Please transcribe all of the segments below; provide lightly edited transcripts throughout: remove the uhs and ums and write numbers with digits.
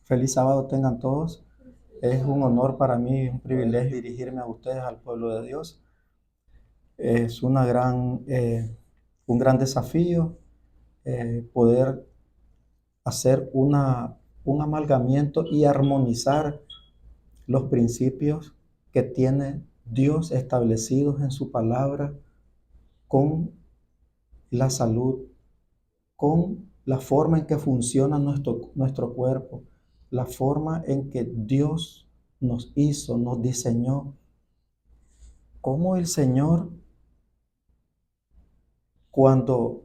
Feliz sábado tengan todos. Es un honor para mí, un privilegio dirigirme a ustedes, al pueblo de Dios. Es un gran desafío poder hacer un amalgamiento y armonizar los principios que tiene Dios establecidos en su palabra con la salud, con la forma en que funciona nuestro cuerpo, la forma en que Dios nos hizo, nos diseñó, cómo el Señor, cuando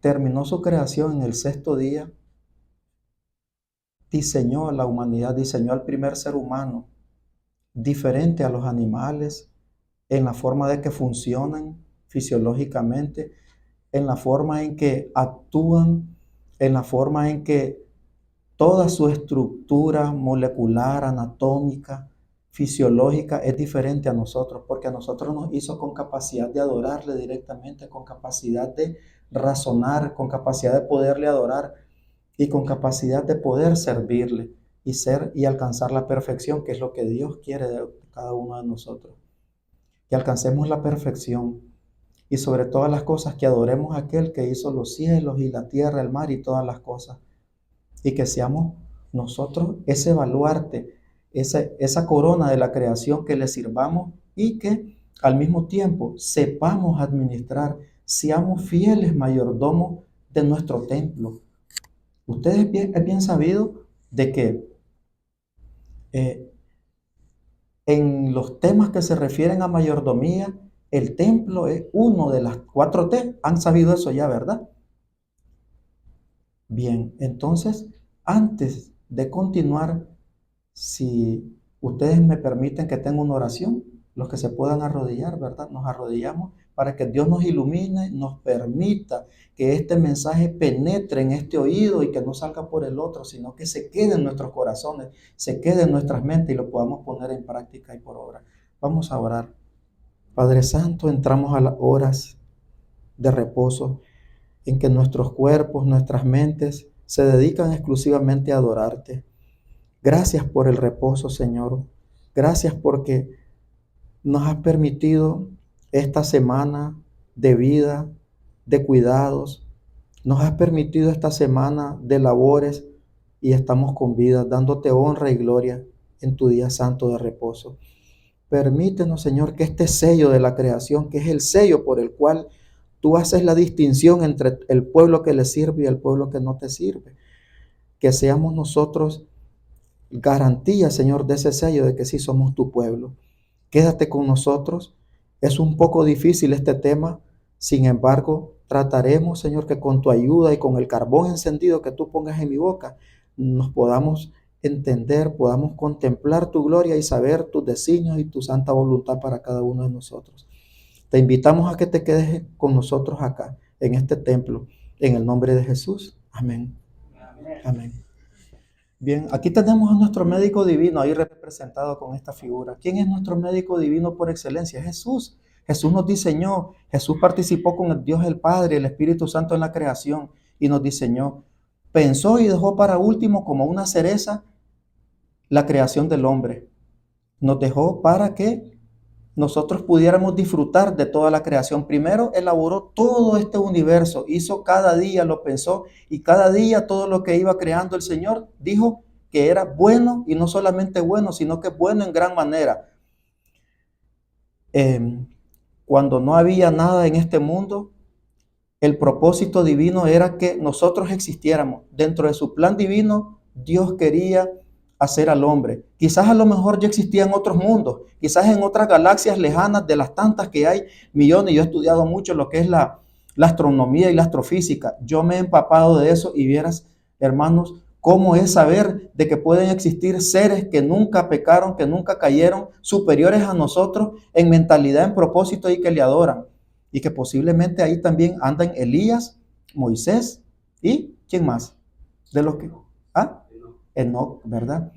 terminó su creación en el sexto día, diseñó a la humanidad, diseñó al primer ser humano, diferente a los animales, en la forma de que funcionan fisiológicamente, en la forma en que actúan, en la forma en que toda su estructura molecular, anatómica, fisiológica es diferente a nosotros, porque a nosotros nos hizo con capacidad de adorarle directamente, con capacidad de razonar, con capacidad de poderle adorar y con capacidad de poder servirle y ser y alcanzar la perfección, que es lo que Dios quiere de cada uno de nosotros. Que alcancemos la perfección y sobre todas las cosas que adoremos a aquel que hizo los cielos y la tierra, el mar y todas las cosas, y que seamos nosotros ese baluarte, esa corona de la creación, que le sirvamos y que al mismo tiempo sepamos administrar, seamos fieles mayordomos de nuestro templo. Ustedes es bien sabido de que eh, en los temas que se refieren a mayordomía, el templo es uno de las 4 T. Han sabido eso ya, ¿verdad? Bien, entonces, antes de continuar, si ustedes me permiten que tenga una oración, los que se puedan arrodillar, ¿verdad? Nos arrodillamos para que Dios nos ilumine, nos permita que este mensaje penetre en este oído y que no salga por el otro, sino que se quede en nuestros corazones, se quede en nuestras mentes y lo podamos poner en práctica y por obra. Vamos a orar. Padre Santo, entramos a las horas de reposo en que nuestros cuerpos, nuestras mentes se dedican exclusivamente a adorarte. Gracias por el reposo, Señor. Gracias porque nos has permitido esta semana de vida, de cuidados. Nos has permitido esta semana de labores y estamos con vida, dándote honra y gloria en tu día santo de reposo. Permítenos, Señor, que este sello de la creación, que es el sello por el cual tú haces la distinción entre el pueblo que le sirve y el pueblo que no te sirve, que seamos nosotros garantía, Señor, de ese sello de que sí somos tu pueblo. Quédate con nosotros. Es un poco difícil este tema, sin embargo, trataremos, Señor, que con tu ayuda y con el carbón encendido que tú pongas en mi boca, nos podamos entender, podamos contemplar tu gloria y saber tus designios y tu santa voluntad para cada uno de nosotros. Te invitamos a que te quedes con nosotros acá, en este templo, en el nombre de Jesús. Amén. Amén. Amén. Bien, aquí tenemos a nuestro médico divino ahí representado con esta figura. ¿Quién es nuestro médico divino por excelencia? Jesús. Jesús nos diseñó, Jesús participó con el Dios el Padre, el Espíritu Santo en la creación y nos diseñó. Pensó y dejó para último como una cereza la creación del hombre. Nos dejó para que nosotros pudiéramos disfrutar de toda la creación. Primero elaboró todo este universo, hizo cada día, lo pensó y cada día todo lo que iba creando el Señor dijo que era bueno y no solamente bueno, sino que bueno en gran manera. Cuando no había nada en este mundo, el propósito divino era que nosotros existiéramos. Dentro de su plan divino, Dios quería hacer al hombre. Quizás a lo mejor ya existían otros mundos, quizás en otras galaxias lejanas de las tantas que hay millones. Yo he estudiado mucho lo que es la astronomía y la astrofísica. Yo me he empapado de eso y vieras, hermanos, cómo es saber de que pueden existir seres que nunca pecaron, que nunca cayeron, superiores a nosotros en mentalidad, en propósito y que le adoran. Y que posiblemente ahí también andan Elías, Moisés y ¿quién más? De los que... ¿Ah? Enoc, ¿verdad?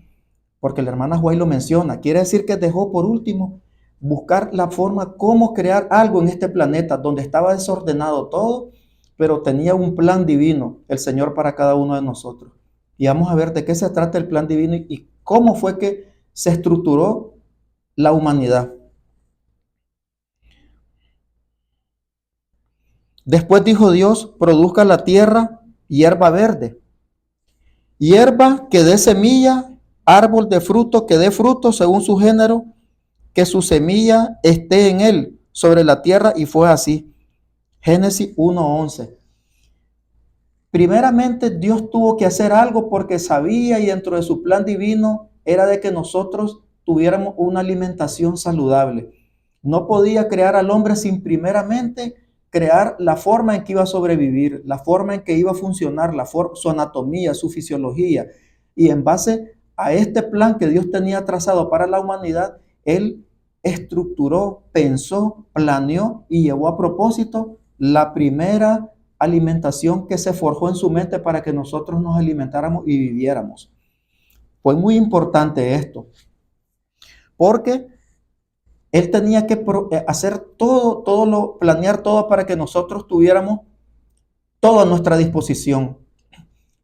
Porque la hermana Juay lo menciona. Quiere decir que dejó por último buscar la forma cómo crear algo en este planeta donde estaba desordenado todo, pero tenía un plan divino el Señor para cada uno de nosotros. Y vamos a ver de qué se trata el plan divino y cómo fue que se estructuró la humanidad. Después dijo Dios, produzca la tierra hierba verde, hierba que dé semilla, árbol de fruto que dé fruto según su género, que su semilla esté en él sobre la tierra, y fue así. Génesis 1:11. Primeramente Dios tuvo que hacer algo porque sabía, y dentro de su plan divino era de que nosotros tuviéramos una alimentación saludable. No podía crear al hombre sin primeramente crear la forma en que iba a sobrevivir, la forma en que iba a funcionar, su anatomía, su fisiología. Y en base a este plan que Dios tenía trazado para la humanidad, Él estructuró, pensó, planeó y llevó a propósito la primera alimentación que se forjó en su mente para que nosotros nos alimentáramos y viviéramos. Fue muy importante esto, porque Él tenía que hacer planear todo para que nosotros tuviéramos todo a nuestra disposición,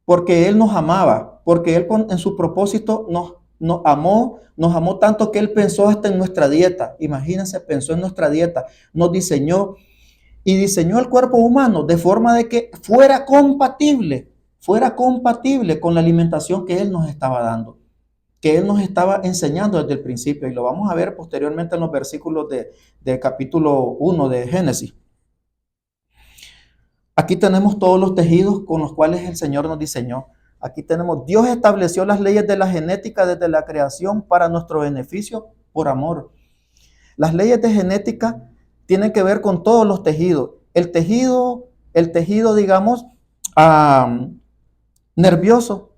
porque Él nos amaba, porque Él en su propósito nos amó tanto que Él pensó hasta en nuestra dieta. Imagínense, pensó en nuestra dieta, nos diseñó y diseñó el cuerpo humano de forma de que fuera compatible con la alimentación que Él nos estaba dando, que Él nos estaba enseñando desde el principio, y lo vamos a ver posteriormente en los versículos de capítulo 1 de Génesis. Aquí tenemos todos los tejidos con los cuales el Señor nos diseñó. Aquí tenemos, Dios estableció las leyes de la genética desde la creación para nuestro beneficio por amor. Las leyes de genética tienen que ver con todos los tejidos. El tejido, digamos, nervioso,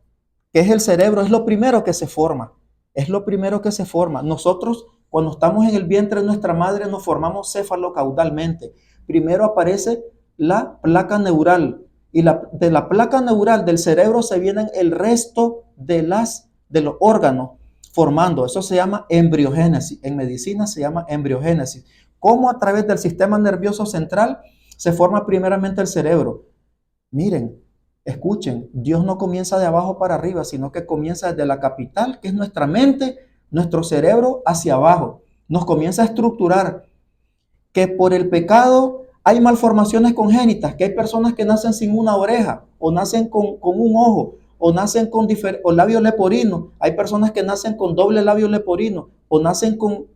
que es el cerebro, es lo primero que se forma. Es lo primero que se forma. Nosotros, cuando estamos en el vientre de nuestra madre, nos formamos cefalocaudalmente. Primero aparece la placa neural, y de la placa neural del cerebro se vienen el resto de los órganos formando. Eso se llama embriogénesis. En medicina se llama embriogénesis. Cómo a través del sistema nervioso central se forma primeramente el cerebro. Miren, escuchen, Dios no comienza de abajo para arriba, sino que comienza desde la capital, que es nuestra mente, nuestro cerebro, hacia abajo. Nos comienza a estructurar que por el pecado hay malformaciones congénitas, que hay personas que nacen sin una oreja, o nacen con un ojo, o nacen con labio leporino. Hay personas que nacen con doble labio leporino, o nacen con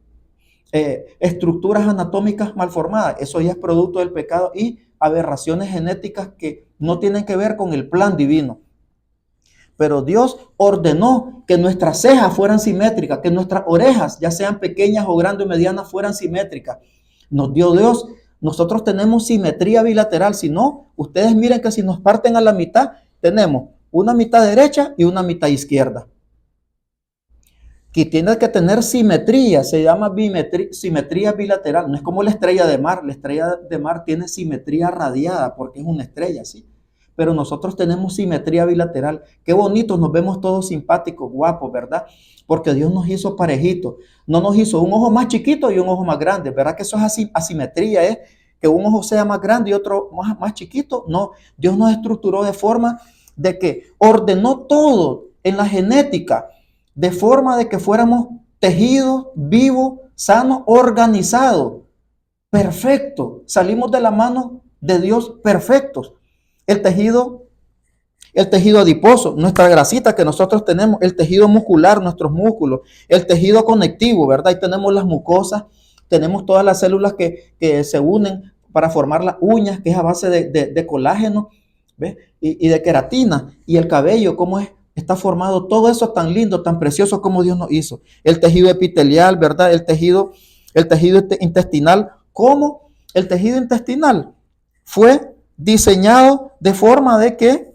estructuras anatómicas malformadas. Eso ya es producto del pecado y aberraciones genéticas que no tienen que ver con el plan divino. Pero Dios ordenó que nuestras cejas fueran simétricas, que nuestras orejas, ya sean pequeñas o grandes o medianas, fueran simétricas. Nos dio Dios. Nosotros tenemos simetría bilateral. Si no, ustedes miren que si nos parten a la mitad, tenemos una mitad derecha y una mitad izquierda. Que tiene que tener simetría, se llama simetría bilateral. No es como la estrella de mar. La estrella de mar tiene simetría radiada porque es una estrella, ¿sí? Pero nosotros tenemos simetría bilateral. Qué bonitos, nos vemos todos simpáticos, guapos, ¿verdad? Porque Dios nos hizo parejitos. No nos hizo un ojo más chiquito y un ojo más grande. ¿Verdad que eso es así? Asimetría, ¿eh? Que un ojo sea más grande y otro más chiquito. No, Dios nos estructuró de forma de que ordenó todo en la genética, de forma de que fuéramos tejidos, vivos, sanos, organizados, perfectos. Salimos de la mano de Dios perfectos. El tejido adiposo, nuestra grasita que nosotros tenemos, el tejido muscular, nuestros músculos, el tejido conectivo, ¿verdad? Y tenemos las mucosas, tenemos todas las células que se unen para formar las uñas, que es a base de colágeno, ¿ves? Y de queratina, y el cabello, cómo está formado, todo eso tan lindo, tan precioso como Dios nos hizo. El tejido epitelial, ¿verdad? El tejido intestinal. ¿Cómo? El tejido intestinal fue diseñado de forma de que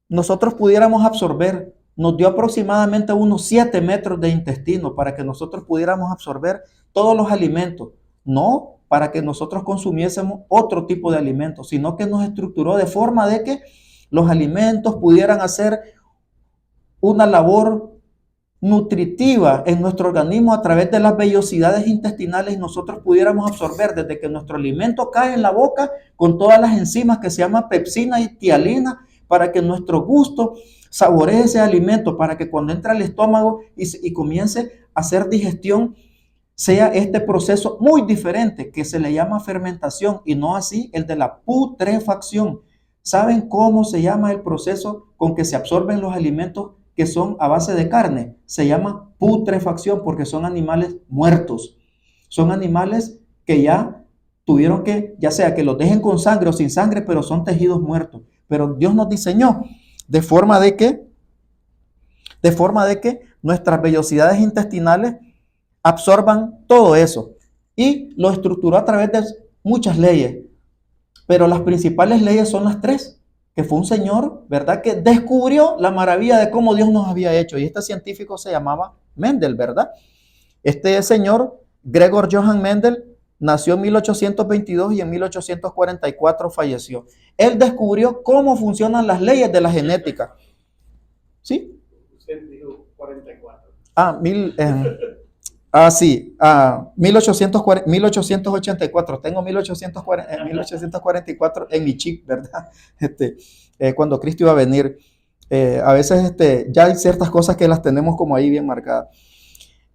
nosotros pudiéramos absorber. Nos dio aproximadamente unos 7 metros de intestino para que nosotros pudiéramos absorber todos los alimentos. No para que nosotros consumiésemos otro tipo de alimentos, sino que nos estructuró de forma de que los alimentos pudieran hacer una labor nutritiva en nuestro organismo a través de las vellosidades intestinales, y nosotros pudiéramos absorber desde que nuestro alimento cae en la boca con todas las enzimas que se llaman pepsina y tialina, para que nuestro gusto saboree ese alimento, para que cuando entra al estómago y comience a hacer digestión, sea este proceso muy diferente que se le llama fermentación y no así el de la putrefacción. ¿Saben cómo se llama el proceso con que se absorben los alimentos que son a base de carne? Se llama putrefacción porque son animales muertos. Son animales que ya tuvieron que, ya sea que los dejen con sangre o sin sangre, pero son tejidos muertos. Pero Dios nos diseñó de forma de que nuestras vellosidades intestinales absorban todo eso y lo estructuró a través de muchas leyes, pero las principales leyes son las tres, que fue un señor, ¿verdad?, que descubrió la maravilla de cómo Dios nos había hecho, y este científico se llamaba Mendel, ¿verdad? Este señor, Gregor Johann Mendel, nació en 1822 y en 1844 falleció. Él descubrió cómo funcionan las leyes de la genética. ¿Sí? Usted dijo 44. Sí, 1884, tengo 1844 en mi chip, ¿verdad? Cuando Cristo iba a venir, a veces ya hay ciertas cosas que las tenemos como ahí bien marcadas.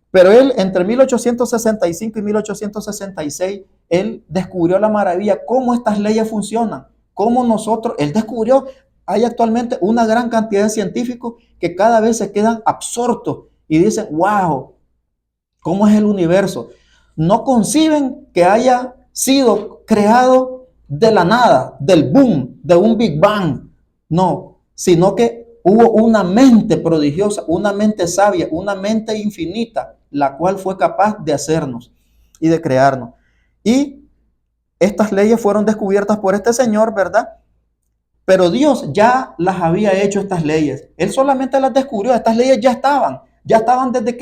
Pero él, entre 1865 y 1866, él descubrió la maravilla, cómo estas leyes funcionan, cómo él descubrió, hay actualmente una gran cantidad de científicos que cada vez se quedan absortos y dicen, wow, ¿cómo es el universo? No conciben que haya sido creado de la nada, del boom, de un Big Bang. No, sino que hubo una mente prodigiosa, una mente sabia, una mente infinita, la cual fue capaz de hacernos y de crearnos. Y estas leyes fueron descubiertas por este señor, ¿verdad? Pero Dios ya las había hecho, estas leyes. Él solamente las descubrió, estas leyes ya estaban desde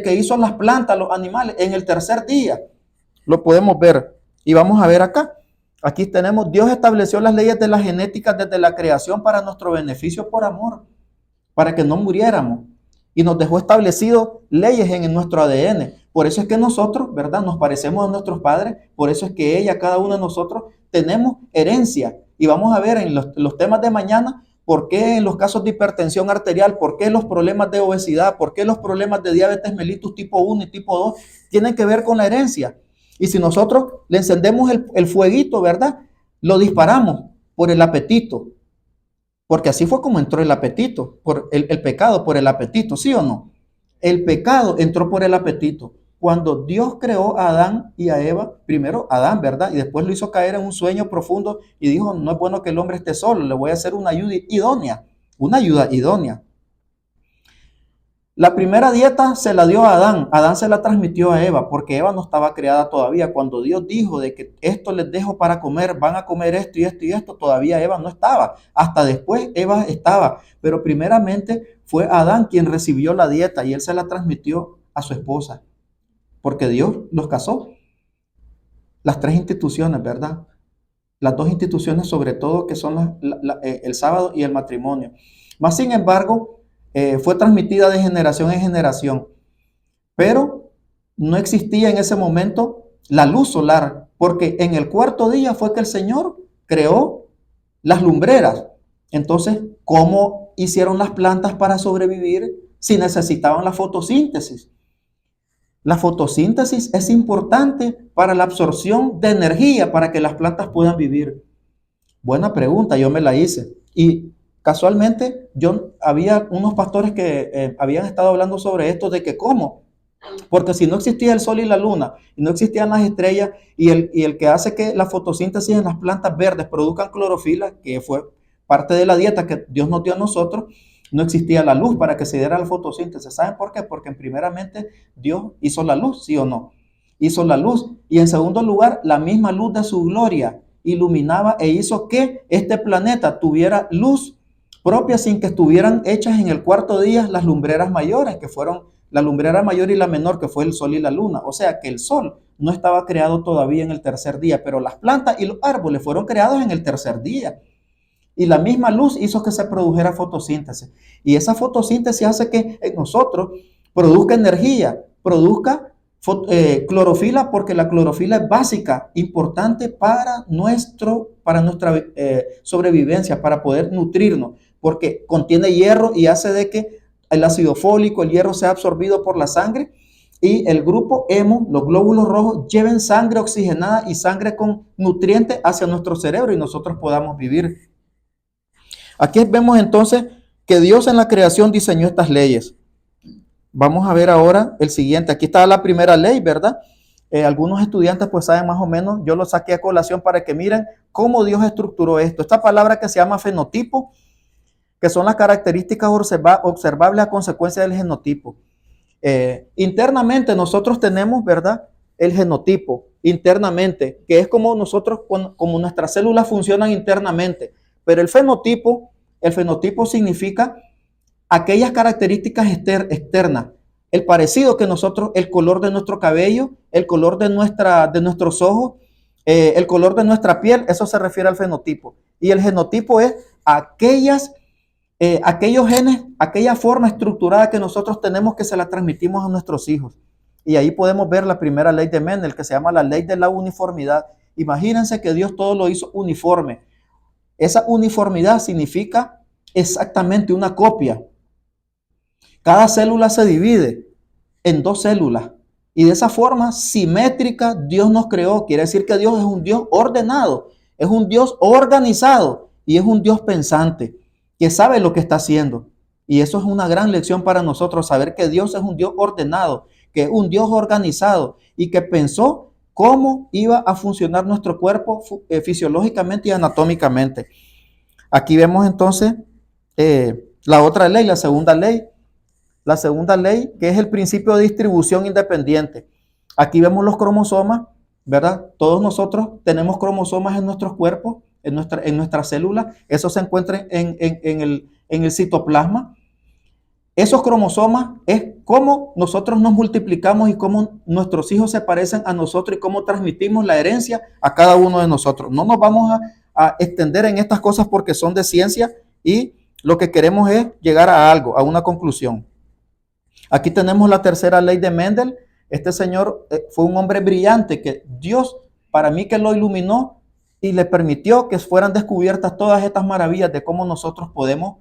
que hizo las plantas, los animales, en el tercer día. Lo podemos ver. Y vamos a ver acá. Aquí tenemos, Dios estableció las leyes de la genética desde la creación para nuestro beneficio por amor, para que no muriéramos. Y nos dejó establecido leyes en nuestro ADN. Por eso es que nosotros, ¿verdad?, nos parecemos a nuestros padres. Por eso es que cada uno de nosotros, tenemos herencia. Y vamos a ver en los temas de mañana, ¿por qué en los casos de hipertensión arterial, por qué los problemas de obesidad, por qué los problemas de diabetes mellitus tipo 1 y tipo 2 tienen que ver con la herencia? Y si nosotros le encendemos el fueguito, ¿verdad?, lo disparamos por el apetito. Porque así fue como entró el apetito, por el pecado, por el apetito, ¿sí o no? El pecado entró por el apetito. Cuando Dios creó a Adán y a Eva, primero Adán, ¿verdad? Y después lo hizo caer en un sueño profundo y dijo, no es bueno que el hombre esté solo, le voy a hacer una ayuda idónea, La primera dieta se la dio a Adán, Adán se la transmitió a Eva, porque Eva no estaba creada todavía. Cuando Dios dijo de que esto les dejo para comer, van a comer esto y esto y esto, todavía Eva no estaba. Hasta después Eva estaba, pero primeramente fue Adán quien recibió la dieta y él se la transmitió a su esposa, porque Dios los casó. Las tres instituciones, ¿verdad? Las dos instituciones sobre todo que son el sábado y el matrimonio. Más sin embargo, fue transmitida de generación en generación, pero no existía en ese momento la luz solar, porque en el cuarto día fue que el Señor creó las lumbreras. Entonces, ¿cómo hicieron las plantas para sobrevivir si necesitaban la fotosíntesis? La fotosíntesis es importante para la absorción de energía para que las plantas puedan vivir. Buena pregunta, yo me la hice. Y casualmente, había unos pastores que habían estado hablando sobre esto, de que cómo. Porque si no existía el sol y la luna, y no existían las estrellas, y el que hace que la fotosíntesis en las plantas verdes produzcan clorofila, que fue parte de la dieta que Dios nos dio a nosotros, no existía la luz para que se diera la fotosíntesis. ¿Saben por qué? Porque primeramente Dios hizo la luz, ¿sí o no? Hizo la luz. Y en segundo lugar, la misma luz de su gloria iluminaba e hizo que este planeta tuviera luz propia sin que estuvieran hechas en el cuarto día las lumbreras mayores, que fueron la lumbrera mayor y la menor, que fue el sol y la luna. O sea que el sol no estaba creado todavía en el tercer día, pero las plantas y los árboles fueron creados en el tercer día. Y la misma luz hizo que se produjera fotosíntesis. Y esa fotosíntesis hace que en nosotros produzca energía, produzca Clorofila, porque la clorofila es básica, importante para nuestra sobrevivencia, para poder nutrirnos, porque contiene hierro y hace de que el ácido fólico, el hierro sea absorbido por la sangre y el grupo hemo, los glóbulos rojos, lleven sangre oxigenada y sangre con nutrientes hacia nuestro cerebro y nosotros podamos vivir. Aquí vemos entonces que Dios en la creación diseñó estas leyes. Vamos a ver ahora el siguiente. Aquí está la primera ley, ¿verdad? Algunos estudiantes pues saben más o menos, yo lo saqué a colación para que miren cómo Dios estructuró esto. Esta palabra que se llama fenotipo, que son las características observables a consecuencia del genotipo. Internamente nosotros tenemos, ¿verdad? El genotipo, internamente, que es como nosotros, como nuestras células funcionan internamente. Pero el fenotipo significa aquellas características externas, el parecido que nosotros, el color de nuestro cabello, el color de nuestros ojos, el color de nuestra piel, eso se refiere al fenotipo. Y el genotipo es aquellos genes, aquella forma estructurada que nosotros tenemos que se la transmitimos a nuestros hijos. Y ahí podemos ver la primera ley de Mendel, que se llama la ley de la uniformidad. Imagínense que Dios todo lo hizo uniforme. Esa uniformidad significa exactamente una copia. Cada célula se divide en 2 células y de esa forma simétrica Dios nos creó. Quiere decir que Dios es un Dios ordenado, es un Dios organizado y es un Dios pensante que sabe lo que está haciendo. Y eso es una gran lección para nosotros, saber que Dios es un Dios ordenado, que es un Dios organizado y que pensó cómo iba a funcionar nuestro cuerpo fisiológicamente y anatómicamente. Aquí vemos entonces la otra ley, la segunda ley, que es el principio de distribución independiente. Aquí vemos los cromosomas, ¿verdad? Todos nosotros tenemos cromosomas en nuestros cuerpos, en nuestras células. Eso se encuentra en el citoplasma. Esos cromosomas es cómo nosotros nos multiplicamos y cómo nuestros hijos se parecen a nosotros y cómo transmitimos la herencia a cada uno de nosotros. No nos vamos a extender en estas cosas porque son de ciencia y lo que queremos es llegar a algo, a una conclusión. Aquí tenemos la tercera ley de Mendel. Este señor fue un hombre brillante que Dios, para mí, que lo iluminó y le permitió que fueran descubiertas todas estas maravillas de cómo nosotros podemos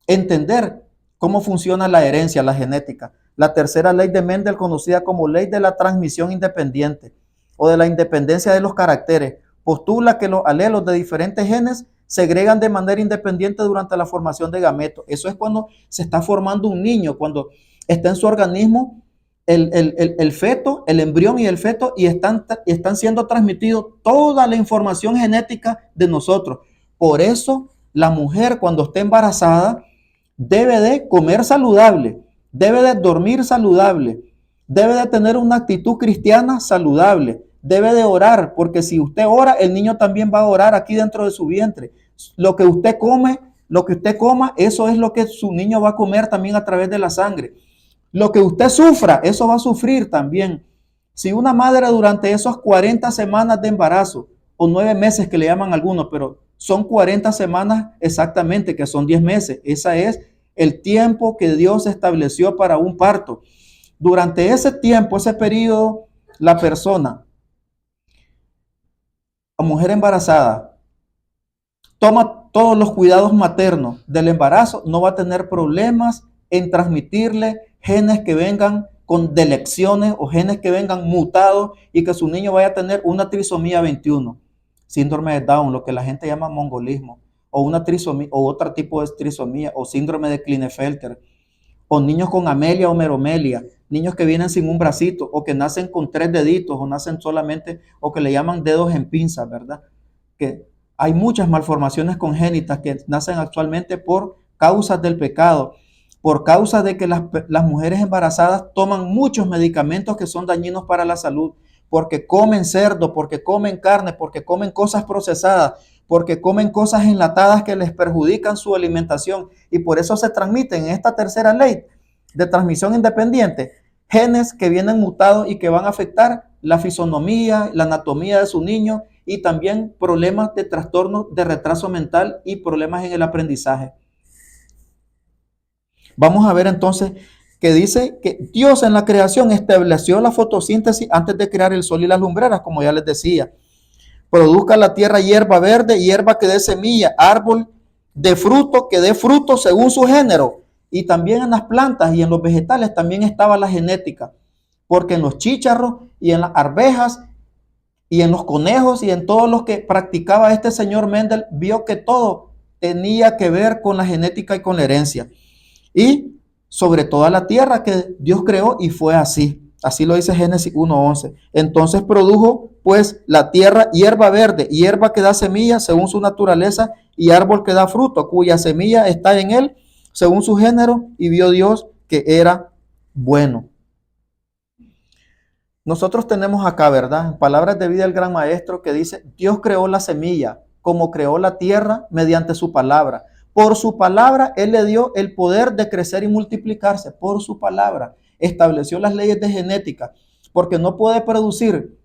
entender cómo funciona la herencia, la genética. La tercera ley de Mendel, conocida como ley de la transmisión independiente o de la independencia de los caracteres, postula que los alelos de diferentes genes segregan de manera independiente durante la formación de gametos. Eso es cuando se está formando un niño, cuando está en su organismo el feto, el embrión y el feto, y están siendo transmitidos toda la información genética de nosotros. Por eso la mujer, cuando esté embarazada, debe de comer saludable, debe de dormir saludable, debe de tener una actitud cristiana saludable, debe de orar, porque si usted ora, el niño también va a orar aquí dentro de su vientre. Lo que usted come, lo que usted coma, eso es lo que su niño va a comer también a través de la sangre. Lo que usted sufra, eso va a sufrir también. Si una madre durante esas 40 semanas de embarazo, o 9 meses que le llaman algunos, pero son 40 semanas exactamente, que son 10 meses. Ese es el tiempo que Dios estableció para un parto. Durante ese tiempo, ese periodo, la persona, la mujer embarazada, toma todos los cuidados maternos del embarazo, no va a tener problemas en transmitirle genes que vengan con delecciones o genes que vengan mutados y que su niño vaya a tener una trisomía 21, síndrome de Down, lo que la gente llama mongolismo, o una trisomía, o otro tipo de trisomía, o síndrome de Klinefelter, o niños con amelia o meromelia, niños que vienen sin un bracito, o que nacen con 3 deditos, o nacen solamente, o que le llaman dedos en pinza, ¿verdad? Que hay muchas malformaciones congénitas que nacen actualmente por causas del pecado, por causa de que las mujeres embarazadas toman muchos medicamentos que son dañinos para la salud, porque comen cerdo, porque comen carne, porque comen cosas procesadas, porque comen cosas enlatadas que les perjudican su alimentación. Y por eso se transmiten en esta tercera ley de transmisión independiente genes que vienen mutados y que van a afectar la fisonomía, la anatomía de su niño y también problemas de trastorno de retraso mental y problemas en el aprendizaje. Vamos a ver entonces que dice que Dios en la creación estableció la fotosíntesis antes de crear el sol y las lumbreras, como ya les decía. Produzca la tierra hierba verde, hierba que dé semilla, árbol de fruto que dé fruto según su género. Y también en las plantas y en los vegetales también estaba la genética, porque en los chícharos y en las arvejas y en los conejos y en todos los que practicaba este señor Mendel, vio que todo tenía que ver con la genética y con la herencia. Y sobre toda la tierra que Dios creó, y fue así. Así lo dice Génesis 1:11. Entonces produjo pues la tierra hierba verde, hierba que da semilla según su naturaleza, y árbol que da fruto, cuya semilla está en él según su género, y vio Dios que era bueno. Nosotros tenemos acá, ¿verdad? Palabras de vida del gran maestro que dice, Dios creó la semilla, como creó la tierra mediante su palabra. Por su palabra, Él le dio el poder de crecer y multiplicarse. Por su palabra, estableció las leyes de genética, porque no puede producir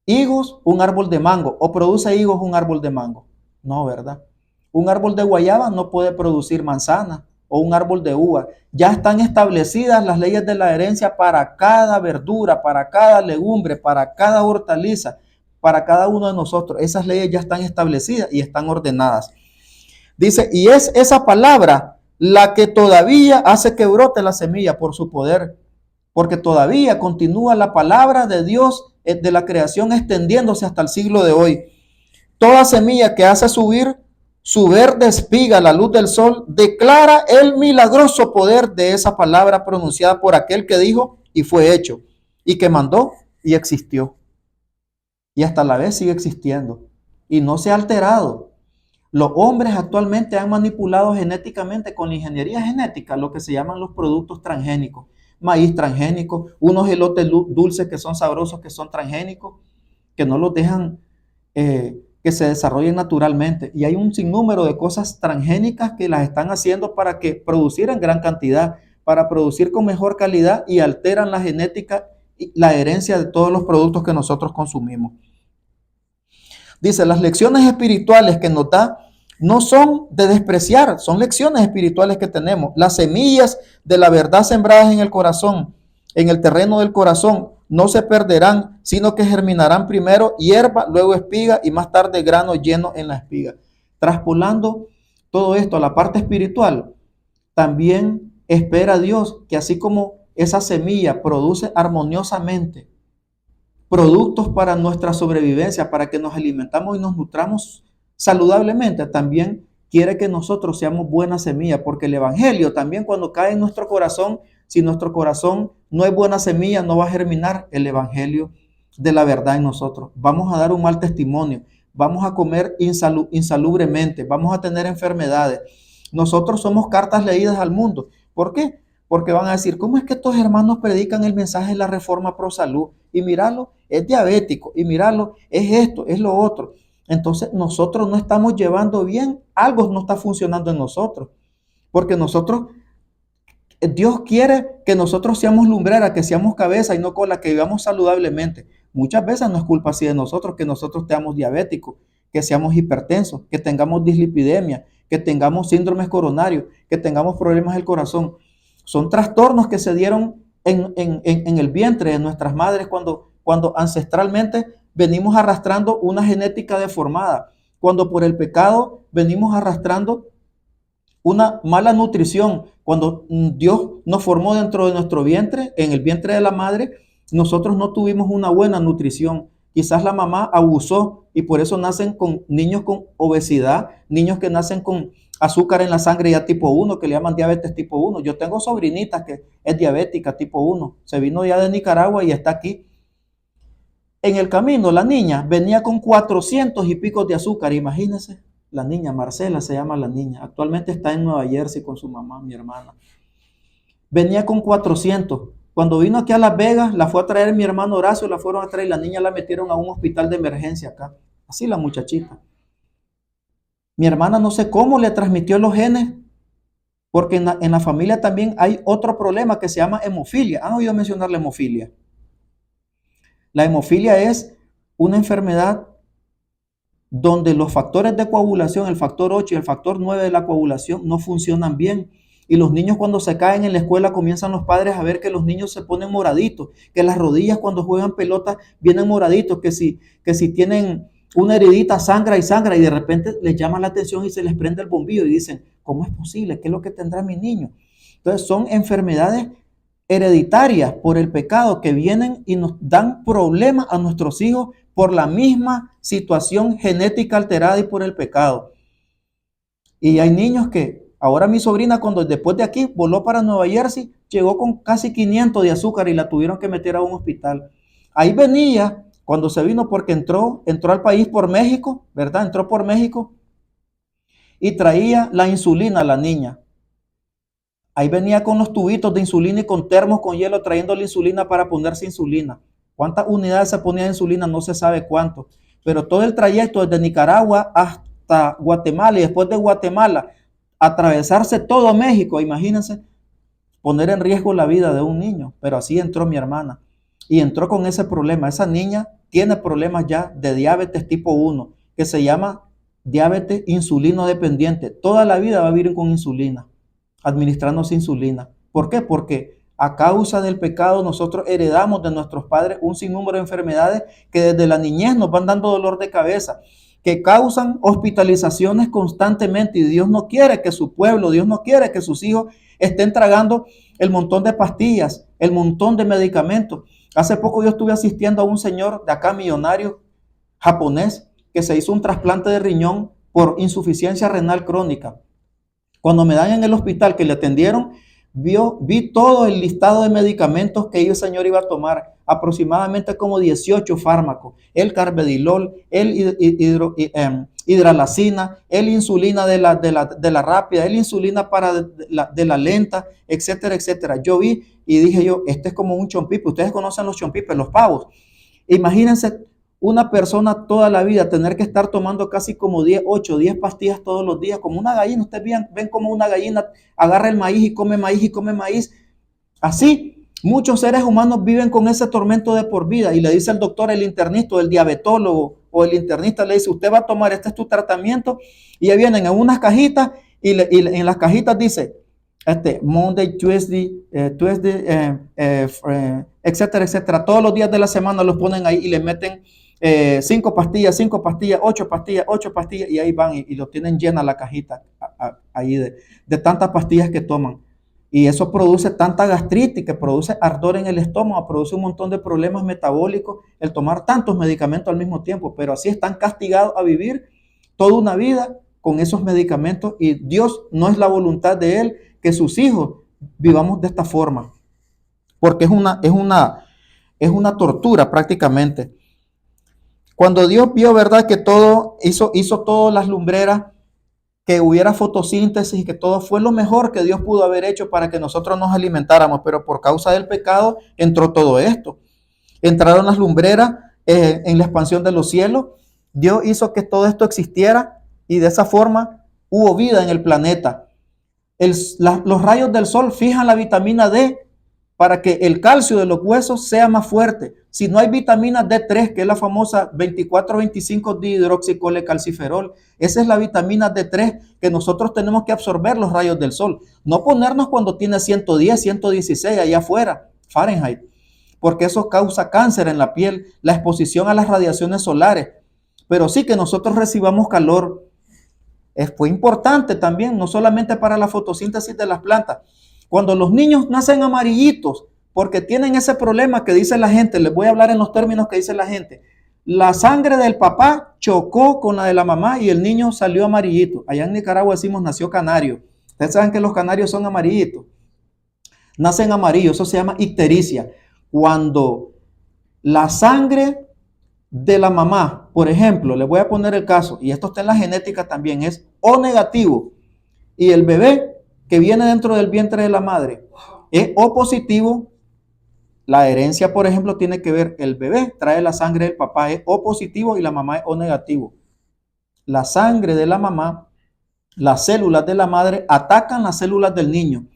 higos un árbol de mango, o produce higos un árbol de mango. No, ¿verdad? Un árbol de guayaba no puede producir manzana, o un árbol de uva. Ya están establecidas las leyes de la herencia para cada verdura, para cada legumbre, para cada hortaliza, para cada uno de nosotros. Esas leyes ya están establecidas y están ordenadas. Dice, y es esa palabra la que todavía hace que brote la semilla por su poder, porque todavía continúa la palabra de Dios de la creación extendiéndose hasta el siglo de hoy. Toda semilla que hace subir su verde espiga a la luz del sol declara el milagroso poder de esa palabra pronunciada por aquel que dijo y fue hecho, y que mandó y existió. Y hasta la vez sigue existiendo y no se ha alterado. Los hombres actualmente han manipulado genéticamente con la ingeniería genética lo que se llaman los productos transgénicos. Maíz transgénico, unos elotes dulces que son sabrosos, que son transgénicos, que no los dejan que se desarrollen naturalmente. Y hay un sinnúmero de cosas transgénicas que las están haciendo para que producir en gran cantidad, para producir con mejor calidad, y alteran la genética y la herencia de todos los productos que nosotros consumimos. Dice, las lecciones espirituales que nos da no son de despreciar, son lecciones espirituales que tenemos. Las semillas de la verdad sembradas en el corazón, en el terreno del corazón, no se perderán, sino que germinarán primero hierba, luego espiga y más tarde grano lleno en la espiga. Traspolando todo esto a la parte espiritual, también espera Dios que así como esa semilla produce armoniosamente productos para nuestra sobrevivencia, para que nos alimentamos y nos nutramos saludablemente, también quiere que nosotros seamos buena semilla, porque el evangelio también cuando cae en nuestro corazón, si nuestro corazón no es buena semilla, no va a germinar el evangelio de la verdad en nosotros. Vamos a dar un mal testimonio, vamos a comer insalubremente, vamos a tener enfermedades. Nosotros somos cartas leídas al mundo. ¿Por qué? Porque van a decir, ¿cómo es que estos hermanos predican el mensaje de la reforma pro salud? Y míralo, es diabético, y míralo, es esto, es lo otro. Entonces nosotros no estamos llevando bien, algo no está funcionando en nosotros. Porque nosotros, Dios quiere que nosotros seamos lumbreras, que seamos cabeza y no cola, que vivamos saludablemente. Muchas veces no es culpa así de nosotros, que nosotros seamos diabéticos, que seamos hipertensos, que tengamos dislipidemia, que tengamos síndromes coronarios, que tengamos problemas del corazón. Son trastornos que se dieron en el vientre de nuestras madres cuando ancestralmente venimos arrastrando una genética deformada, cuando por el pecado venimos arrastrando una mala nutrición, cuando Dios nos formó dentro de nuestro vientre, en el vientre de la madre, nosotros no tuvimos una buena nutrición. Quizás la mamá abusó y por eso nacen con niños con obesidad, niños que nacen con azúcar en la sangre ya tipo 1, que le llaman diabetes tipo 1. Yo tengo sobrinita que es diabética tipo 1. Se vino ya de Nicaragua y está aquí. En el camino, la niña venía con 400 y pico de azúcar. Imagínense, la niña, Marcela se llama la niña. Actualmente está en Nueva Jersey con su mamá, mi hermana. Venía con 400. Cuando vino aquí a Las Vegas, la fue a traer mi hermano Horacio, la fueron a traer y la niña la metieron a un hospital de emergencia acá. Así la muchachita. Mi hermana no sé cómo le transmitió los genes, porque en la familia también hay otro problema que se llama hemofilia. ¿Han oído mencionar la hemofilia? La hemofilia es una enfermedad donde los factores de coagulación, el factor 8 y el factor 9 de la coagulación no funcionan bien. Y los niños cuando se caen en la escuela comienzan los padres a ver que los niños se ponen moraditos, que las rodillas cuando juegan pelota vienen moraditos, que si tienen una heridita sangra y de repente les llama la atención y se les prende el bombillo y dicen, ¿cómo es posible? ¿Qué es lo que tendrá mi niño? Entonces son enfermedades hereditarias por el pecado que vienen y nos dan problemas a nuestros hijos por la misma situación genética alterada y por el pecado. Y hay niños que, ahora mi sobrina cuando después de aquí voló para Nueva Jersey, llegó con casi 500 de azúcar y la tuvieron que meter a un hospital. Ahí venía, cuando se vino porque entró al país por México, ¿verdad? Entró por México y traía la insulina a la niña. Ahí venía con los tubitos de insulina y con termos con hielo trayendo la insulina para ponerse insulina. ¿Cuántas unidades se ponía de insulina? No se sabe cuánto. Pero todo el trayecto desde Nicaragua hasta Guatemala y después de Guatemala, atravesarse todo México, imagínense, poner en riesgo la vida de un niño. Pero así entró mi hermana y entró con ese problema. Esa niña tiene problemas ya de diabetes tipo 1, que se llama diabetes insulino dependiente. Toda la vida va a vivir con insulina, administrándose insulina. ¿Por qué? Porque a causa del pecado nosotros heredamos de nuestros padres un sinnúmero de enfermedades que desde la niñez nos van dando dolor de cabeza, que causan hospitalizaciones constantemente y Dios no quiere que su pueblo, Dios no quiere que sus hijos estén tragando el montón de pastillas, el montón de medicamentos. Hace poco yo estuve asistiendo a un señor de acá, millonario, japonés, que se hizo un trasplante de riñón por insuficiencia renal crónica. Cuando me dan en el hospital que le atendieron, vi todo el listado de medicamentos que el señor iba a tomar, aproximadamente como 18 fármacos, el carvedilol, el hidralacina, el insulina de la rápida, el insulina de la lenta, etcétera, etcétera. Yo vi y dije yo, este es como un chompipe. Ustedes conocen los chompipes, los pavos. Imagínense una persona toda la vida tener que estar tomando casi como 8, 10 pastillas todos los días, como una gallina. Ustedes ven como una gallina agarra el maíz y come maíz y come maíz. Así, muchos seres humanos viven con ese tormento de por vida y le dice el doctor, el internista, el diabetólogo o el internista le dice, usted va a tomar, este es tu tratamiento, y ya vienen en unas cajitas y en las cajitas dice, Monday, Tuesday, etcétera, etcétera. Todos los días de la semana los ponen ahí y le meten 5 pastillas, 8 pastillas, 8 pastillas, y ahí van y lo tienen llena la cajita ahí de tantas pastillas que toman. Y eso produce tanta gastritis, que produce ardor en el estómago, produce un montón de problemas metabólicos, el tomar tantos medicamentos al mismo tiempo, pero así están castigados a vivir toda una vida con esos medicamentos y Dios no es la voluntad de Él que sus hijos vivamos de esta forma, porque es una tortura prácticamente. Cuando Dios vio, ¿verdad?, que todo hizo todas las lumbreras, que hubiera fotosíntesis y que todo fue lo mejor que Dios pudo haber hecho para que nosotros nos alimentáramos, pero por causa del pecado entró todo esto. Entraron las lumbreras en la expansión de los cielos. Dios hizo que todo esto existiera y de esa forma hubo vida en el planeta. Los rayos del sol fijan la vitamina D para que el calcio de los huesos sea más fuerte. Si no hay vitamina D3, que es la famosa 24-25 dihidroxicolecalciferol, esa es la vitamina D3 que nosotros tenemos que absorber los rayos del sol. No ponernos cuando tiene 110, 116 allá afuera, Fahrenheit, porque eso causa cáncer en la piel, la exposición a las radiaciones solares. Pero sí que nosotros recibamos calor. Fue importante también, no solamente para la fotosíntesis de las plantas. Cuando los niños nacen amarillitos, porque tienen ese problema que dice la gente, les voy a hablar en los términos que dice la gente, la sangre del papá chocó con la de la mamá y el niño salió amarillito. Allá en Nicaragua decimos nació canario. Ustedes saben que los canarios son amarillitos. Nacen amarillos, eso se llama ictericia. Cuando la sangre de la mamá, por ejemplo, le voy a poner el caso, y esto está en la genética también, es O negativo, y el bebé que viene dentro del vientre de la madre es O positivo, la herencia, por ejemplo, tiene que ver, el bebé trae la sangre del papá, es O positivo y la mamá es O negativo. La sangre de la mamá, las células de la madre atacan las células del niño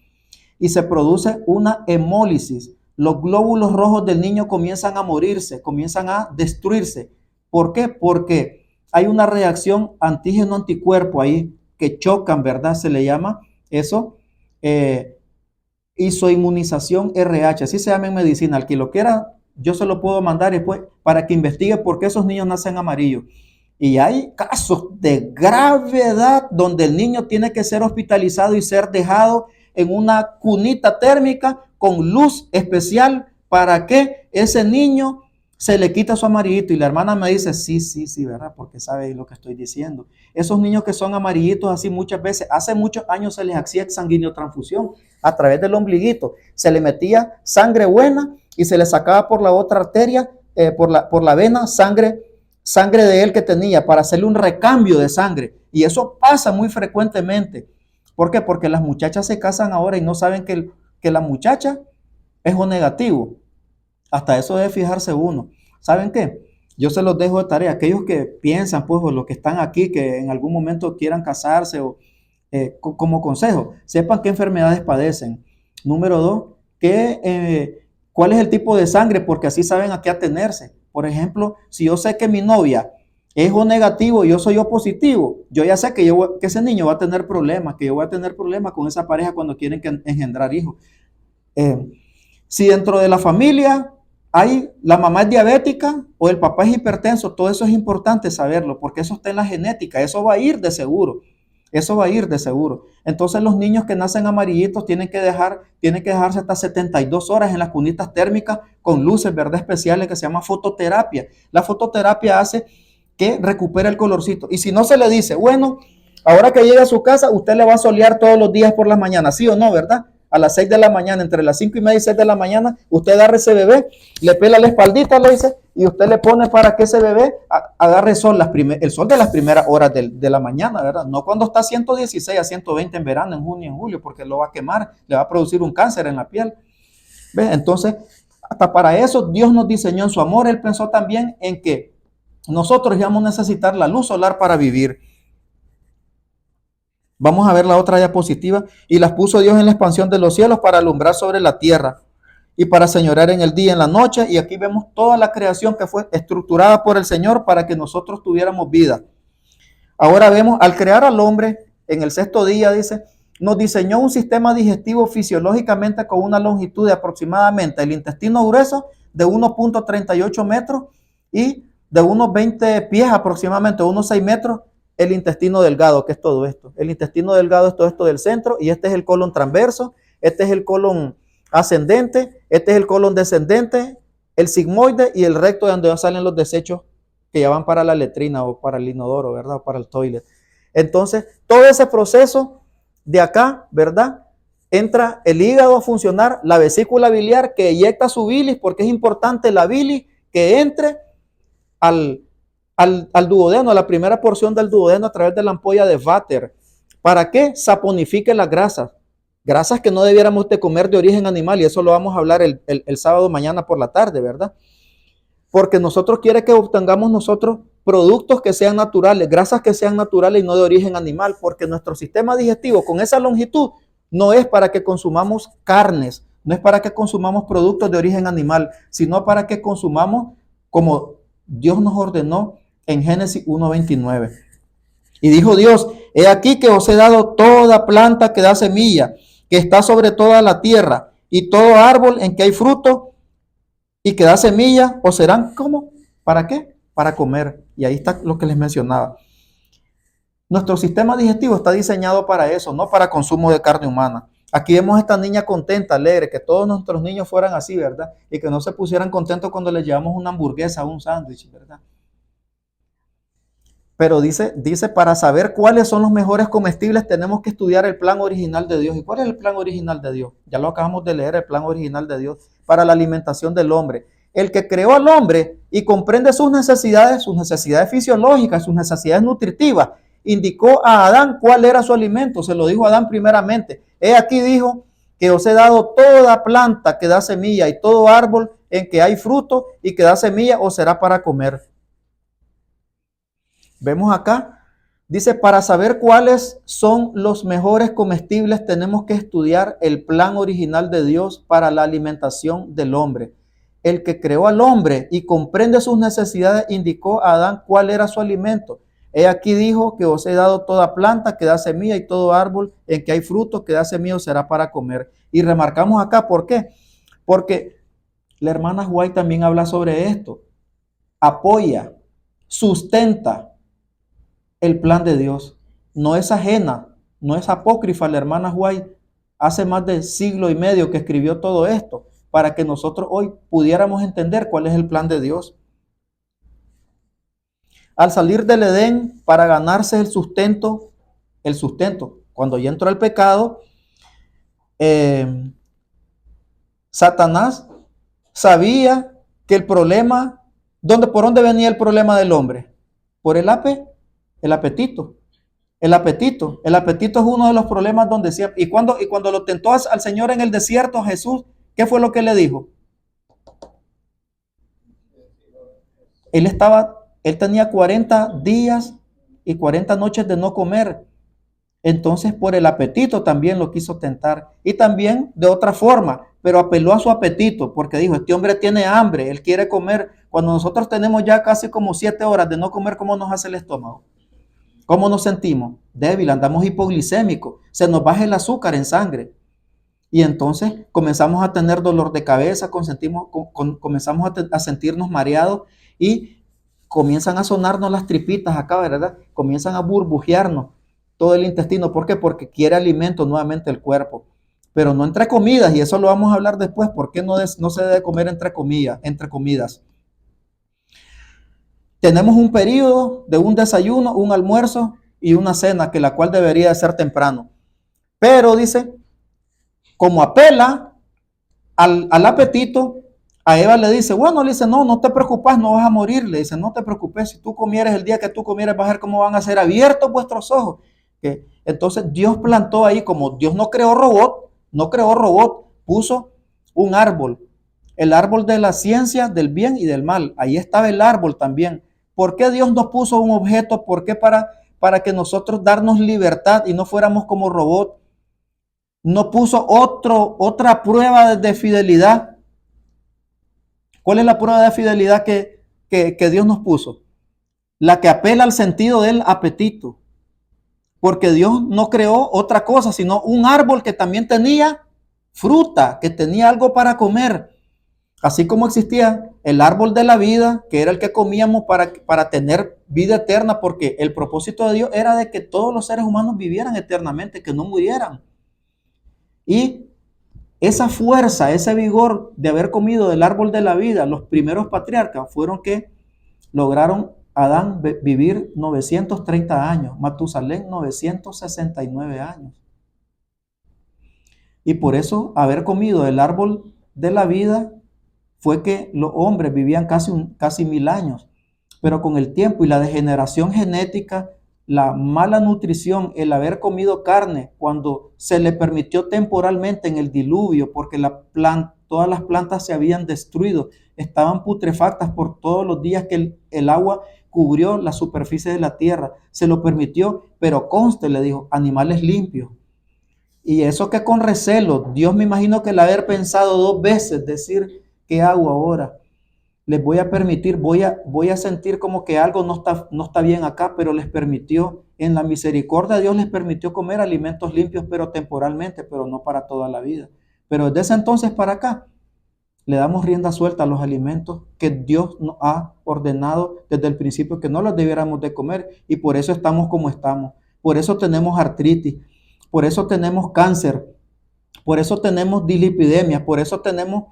y se produce una hemólisis. Los glóbulos rojos del niño comienzan a morirse, comienzan a destruirse. ¿Por qué? Porque hay una reacción antígeno-anticuerpo ahí que chocan, ¿verdad? Se le llama eso. isoinmunización RH, así se llama en medicina. Al que lo quiera, yo se lo puedo mandar después para que investigue por qué esos niños nacen amarillos. Y hay casos de gravedad donde el niño tiene que ser hospitalizado y ser dejado en una cunita térmica con luz especial para que ese niño se le quita su amarillito. Y la hermana me dice, sí, ¿verdad? Porque sabe lo que estoy diciendo. Esos niños que son amarillitos así muchas veces, hace muchos años se les hacía sanguinotransfusión a través del ombliguito. Se le metía sangre buena y se le sacaba por la otra arteria, por la vena, sangre de él que tenía para hacerle un recambio de sangre. Y eso pasa muy frecuentemente. ¿Por qué? Porque las muchachas se casan ahora y no saben que la muchacha es O negativo. Hasta eso debe fijarse uno. ¿Saben qué? Yo se los dejo de tarea. Aquellos que piensan, pues, o los que están aquí, que en algún momento quieran casarse, o como consejo, sepan qué enfermedades padecen. Número 2, cuál es el tipo de sangre, porque así saben a qué atenerse. Por ejemplo, si yo sé que mi novia es O negativo y yo soy O positivo, yo ya sé que ese niño va a tener problemas, que yo voy a tener problemas con esa pareja cuando quieren engendrar hijos. Si dentro de la familia la mamá es diabética o el papá es hipertenso, todo eso es importante saberlo, porque eso está en la genética, eso va a ir de seguro. Eso va a ir de seguro. Entonces los niños que nacen amarillitos tienen que dejarse hasta 72 horas en las cunitas térmicas con luces verdes especiales que se llama fototerapia. La fototerapia hace que recupere el colorcito. Y si no se le dice, bueno, ahora que llega a su casa, usted le va a solear todos los días por las mañanas, ¿sí o no, verdad? A las 6 de la mañana, entre las 5:30 y 6 de la mañana, usted agarre ese bebé, le pela la espaldita, lo dice, y usted le pone para que ese bebé agarre sol, el sol de las primeras horas de la mañana, ¿verdad? No cuando está a 116 a 120 en verano, en junio y en julio, porque lo va a quemar, le va a producir un cáncer en la piel. ¿Ves? Entonces, hasta para eso Dios nos diseñó en su amor. Él pensó también en que nosotros íbamos a necesitar la luz solar para vivir. Vamos a ver la otra diapositiva. Y las puso Dios en la expansión de los cielos para alumbrar sobre la tierra y para señorear en el día y en la noche. Y aquí vemos toda la creación que fue estructurada por el Señor para que nosotros tuviéramos vida. Ahora vemos, al crear al hombre, en el sexto día, dice, nos diseñó un sistema digestivo fisiológicamente con una longitud de aproximadamente el intestino grueso de 1.38 metros y de unos 20 pies aproximadamente, unos 6 metros, el intestino delgado, que es todo esto. El intestino delgado es todo esto del centro y este es el colon transverso, este es el colon ascendente, este es el colon descendente, el sigmoide y el recto de donde salen los desechos que ya van para la letrina o para el inodoro, ¿verdad? O para el toilet. Entonces, todo ese proceso de acá, ¿verdad? Entra el hígado a funcionar, la vesícula biliar que eyecta su bilis, porque es importante la bilis que entre al duodeno, a la primera porción del duodeno a través de la ampolla de Vater. ¿Para qué? Saponifique las grasas. Grasas que no debiéramos de comer de origen animal, y eso lo vamos a hablar el sábado mañana por la tarde, ¿verdad? Porque nosotros quiere que obtengamos nosotros productos que sean naturales, grasas que sean naturales y no de origen animal, porque nuestro sistema digestivo con esa longitud no es para que consumamos carnes, no es para que consumamos productos de origen animal, sino para que consumamos como Dios nos ordenó en Génesis 1:29. Y dijo Dios, he aquí que os he dado toda planta que da semilla, que está sobre toda la tierra, y todo árbol en que hay fruto y que da semilla, o serán como, ¿para qué? Para comer. Y ahí está lo que les mencionaba. Nuestro sistema digestivo está diseñado para eso, no para consumo de carne humana. Aquí vemos a esta niña contenta, alegre, que todos nuestros niños fueran así, ¿verdad? Y que no se pusieran contentos cuando les llevamos una hamburguesa o un sándwich, ¿verdad? Pero dice, para saber cuáles son los mejores comestibles tenemos que estudiar el plan original de Dios. ¿Y cuál es el plan original de Dios? Ya lo acabamos de leer, el plan original de Dios para la alimentación del hombre. El que creó al hombre y comprende sus necesidades fisiológicas, sus necesidades nutritivas, indicó a Adán cuál era su alimento. Se lo dijo a Adán primeramente. He aquí dijo que os he dado toda planta que da semilla y todo árbol en que hay fruto y que da semilla os será para comer. Vemos acá, dice, para saber cuáles son los mejores comestibles tenemos que estudiar el plan original de Dios para la alimentación del hombre. El que creó al hombre y comprende sus necesidades indicó a Adán cuál era su alimento. He aquí dijo que os he dado toda planta que da semilla y todo árbol en que hay fruto que da semilla os será para comer. Y remarcamos acá, ¿por qué? Porque la hermana White también habla sobre esto. Apoya, sustenta el plan de Dios. No es ajena, no es apócrifa. La hermana White hace más de siglo y medio que escribió todo esto para que nosotros hoy pudiéramos entender cuál es el plan de Dios. Al salir del Edén para ganarse el sustento, cuando ya entró el pecado, Satanás sabía que el problema, ¿por dónde venía el problema del hombre? Por el apetito. El apetito es uno de los problemas donde siempre, y cuando lo tentó al Señor en el desierto, Jesús, ¿qué fue lo que le dijo? Él tenía 40 días y 40 noches de no comer. Entonces por el apetito también lo quiso tentar. Y también de otra forma, pero apeló a su apetito porque dijo, este hombre tiene hambre, él quiere comer. Cuando nosotros tenemos ya casi como 7 horas de no comer, ¿cómo nos hace el estómago? ¿Cómo nos sentimos? Débil, andamos hipoglicémicos, se nos baja el azúcar en sangre. Y entonces comenzamos a tener dolor de cabeza, comenzamos a sentirnos mareados y comienzan a sonarnos las tripitas acá, ¿verdad? Comienzan a burbujearnos todo el intestino. ¿Por qué? Porque quiere alimento nuevamente el cuerpo. Pero no entre comidas, y eso lo vamos a hablar después. ¿Por qué no se debe comer entre comidas? Tenemos un periodo de un desayuno, un almuerzo y una cena, que la cual debería de ser temprano. Pero dice, como apela al apetito, a Eva le dice, no te preocupes, no vas a morir. Le dice, no te preocupes, si tú comieres el día que tú comieres, vas a ver cómo van a ser abiertos vuestros ojos. Entonces Dios plantó ahí, como Dios no creó robot, puso un árbol, el árbol de la ciencia del bien y del mal. Ahí estaba el árbol también. ¿Por qué Dios nos puso un objeto? ¿Por qué? Para que nosotros darnos libertad y no fuéramos como robot. No puso otra prueba de fidelidad. ¿Cuál es la prueba de fidelidad que Dios nos puso? La que apela al sentido del apetito. Porque Dios no creó otra cosa, sino un árbol que también tenía fruta, que tenía algo para comer. Así como existía el árbol de la vida, que era el que comíamos para tener vida eterna, porque el propósito de Dios era de que todos los seres humanos vivieran eternamente, que no murieran. Y esa fuerza, ese vigor de haber comido del árbol de la vida, los primeros patriarcas fueron que lograron Adán vivir 930 años, Matusalén 969 años. Y por eso haber comido el árbol de la vida fue que los hombres vivían casi 1000 años. Pero con el tiempo y la degeneración genética, la mala nutrición, el haber comido carne, cuando se le permitió temporalmente en el diluvio, porque todas las plantas se habían destruido, estaban putrefactas por todos los días que el agua cubrió la superficie de la tierra. Se lo permitió, pero conste, le dijo, animales limpios. Y eso que con recelo, Dios me imagino que el haber pensado 2 veces, decir, ¿qué hago ahora? Les voy a permitir, voy a sentir como que algo no está bien acá, pero les permitió, en la misericordia de Dios les permitió comer alimentos limpios, pero temporalmente, pero no para toda la vida. Pero desde ese entonces para acá, le damos rienda suelta a los alimentos que Dios nos ha ordenado desde el principio que no los debiéramos de comer, y por eso estamos como estamos. Por eso tenemos artritis, por eso tenemos cáncer, por eso tenemos dislipidemia, por eso tenemos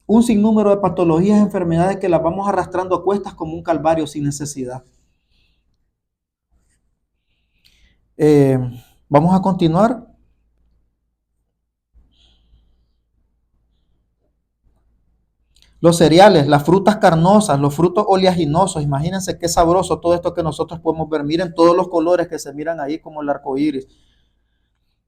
un sinnúmero de patologías y enfermedades que las vamos arrastrando a cuestas como un calvario sin necesidad. Vamos a continuar. Los cereales, las frutas carnosas, los frutos oleaginosos, imagínense qué sabroso todo esto que nosotros podemos ver. Miren todos los colores que se miran ahí como el arco iris.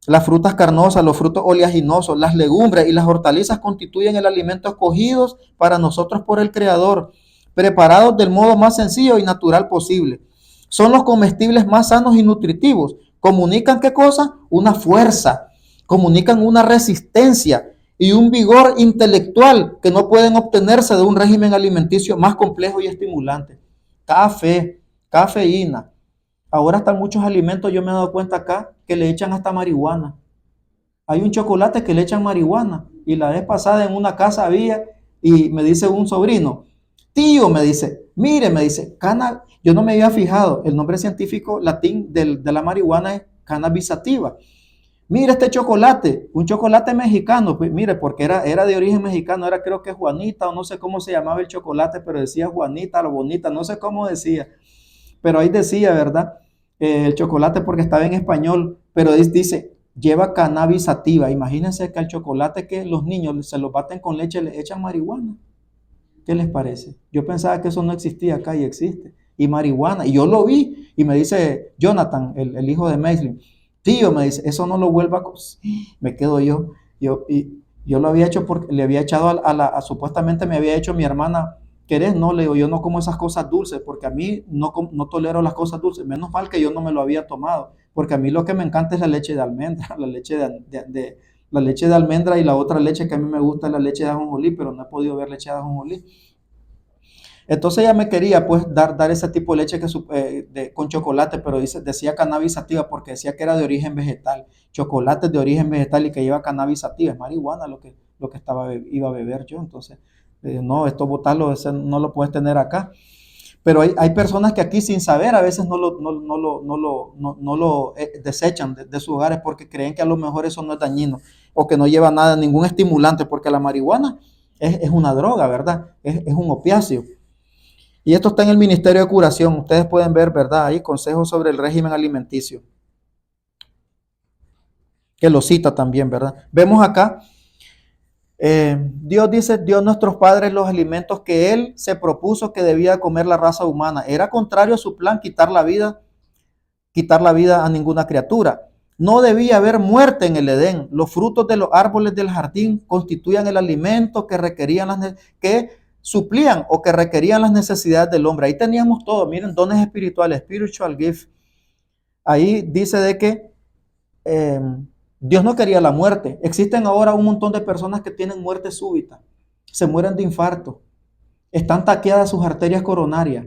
Las frutas carnosas, los frutos oleaginosos, las legumbres y las hortalizas constituyen el alimento escogido para nosotros por el Creador, preparados del modo más sencillo y natural posible. Son los comestibles más sanos y nutritivos. Comunican ¿qué cosa? Una fuerza, comunican una resistencia y un vigor intelectual que no pueden obtenerse de un régimen alimenticio más complejo y estimulante. Café, cafeína, Ahora están muchos alimentos, yo me he dado cuenta acá, que le echan hasta marihuana. Hay un chocolate que le echan marihuana. Y la vez pasada en una casa había, y me dice un sobrino, tío, me dice, mire, me dice, yo no me había fijado, el nombre científico latín de la marihuana es cannabis sativa. Mire este chocolate, un chocolate mexicano, pues mire, porque era de origen mexicano, era creo que Juanita, o no sé cómo se llamaba el chocolate, pero decía Juanita, lo bonita, no sé cómo decía, pero ahí decía, ¿verdad? El chocolate porque estaba en español, pero dice, lleva cannabis sativa. Imagínense que al chocolate que los niños se lo baten con leche le echan marihuana. ¿Qué les parece? Yo pensaba que eso no existía acá y existe. Y marihuana. Y yo lo vi. Y me dice Jonathan, el hijo de Maislin, tío, me dice, eso no lo vuelva a... Me quedo yo. Yo lo había hecho porque le había echado supuestamente me había hecho mi hermana. ¿Querés? No, le digo, yo no como esas cosas dulces porque a mí no tolero las cosas dulces. Menos mal que yo no me lo había tomado. Porque a mí lo que me encanta es la leche de almendra, la leche de almendra y la otra leche que a mí me gusta es la leche de ajonjolí, pero no he podido ver leche de ajonjolí. Entonces ella me quería pues dar ese tipo de leche con chocolate, pero decía cannabis sativa porque decía que era de origen vegetal. Chocolate de origen vegetal y que lleva cannabis sativa, es marihuana lo que iba a beber yo. Entonces, no, esto botarlo, no lo puedes tener acá. Pero hay personas que aquí sin saber a veces no lo desechan de sus hogares porque creen que a lo mejor eso no es dañino o que no lleva nada, ningún estimulante, porque la marihuana es una droga, ¿verdad? Es un opiáceo. Y esto está en el Ministerio de Curación. Ustedes pueden ver, ¿verdad? Ahí consejos sobre el régimen alimenticio, que lo cita también, ¿verdad? Vemos acá, Dios dice, dio a nuestros padres los alimentos que Él se propuso que debía comer la raza humana. Era contrario a su plan quitar la vida a ninguna criatura. No debía haber muerte en el Edén. Los frutos de los árboles del jardín constituían el alimento que suplían o que requerían las necesidades del hombre. Ahí teníamos todo. Miren, dones espirituales, spiritual gift. Ahí dice de que Dios no quería la muerte. Existen ahora un montón de personas que tienen muerte súbita. Se mueren de infarto. Están taqueadas sus arterias coronarias.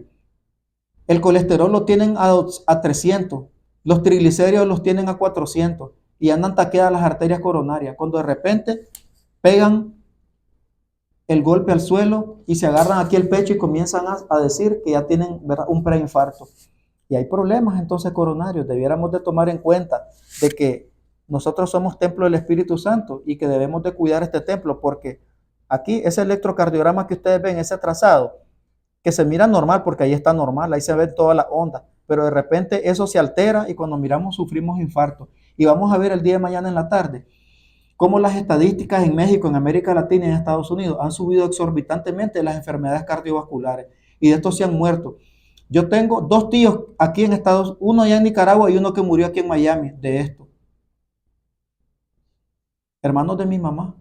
El colesterol lo tienen a 300. Los triglicéridos los tienen a 400. Y andan taqueadas las arterias coronarias. Cuando de repente pegan el golpe al suelo y se agarran aquí el pecho y comienzan a decir que ya tienen, ¿verdad?, un preinfarto. Y hay problemas entonces coronarios. Debiéramos de tomar en cuenta de que nosotros somos templo del Espíritu Santo y que debemos de cuidar este templo, porque aquí ese electrocardiograma que ustedes ven, ese trazado, que se mira normal porque ahí está normal, ahí se ven todas las ondas, pero de repente eso se altera y cuando miramos sufrimos infarto. Y vamos a ver el día de mañana en la tarde cómo las estadísticas en México, en América Latina y en Estados Unidos han subido exorbitantemente las enfermedades cardiovasculares y de estos se han muerto. Yo tengo 2 tíos aquí en Estados Unidos, uno allá en Nicaragua y uno que murió aquí en Miami de esto. Hermanos de mi mamá.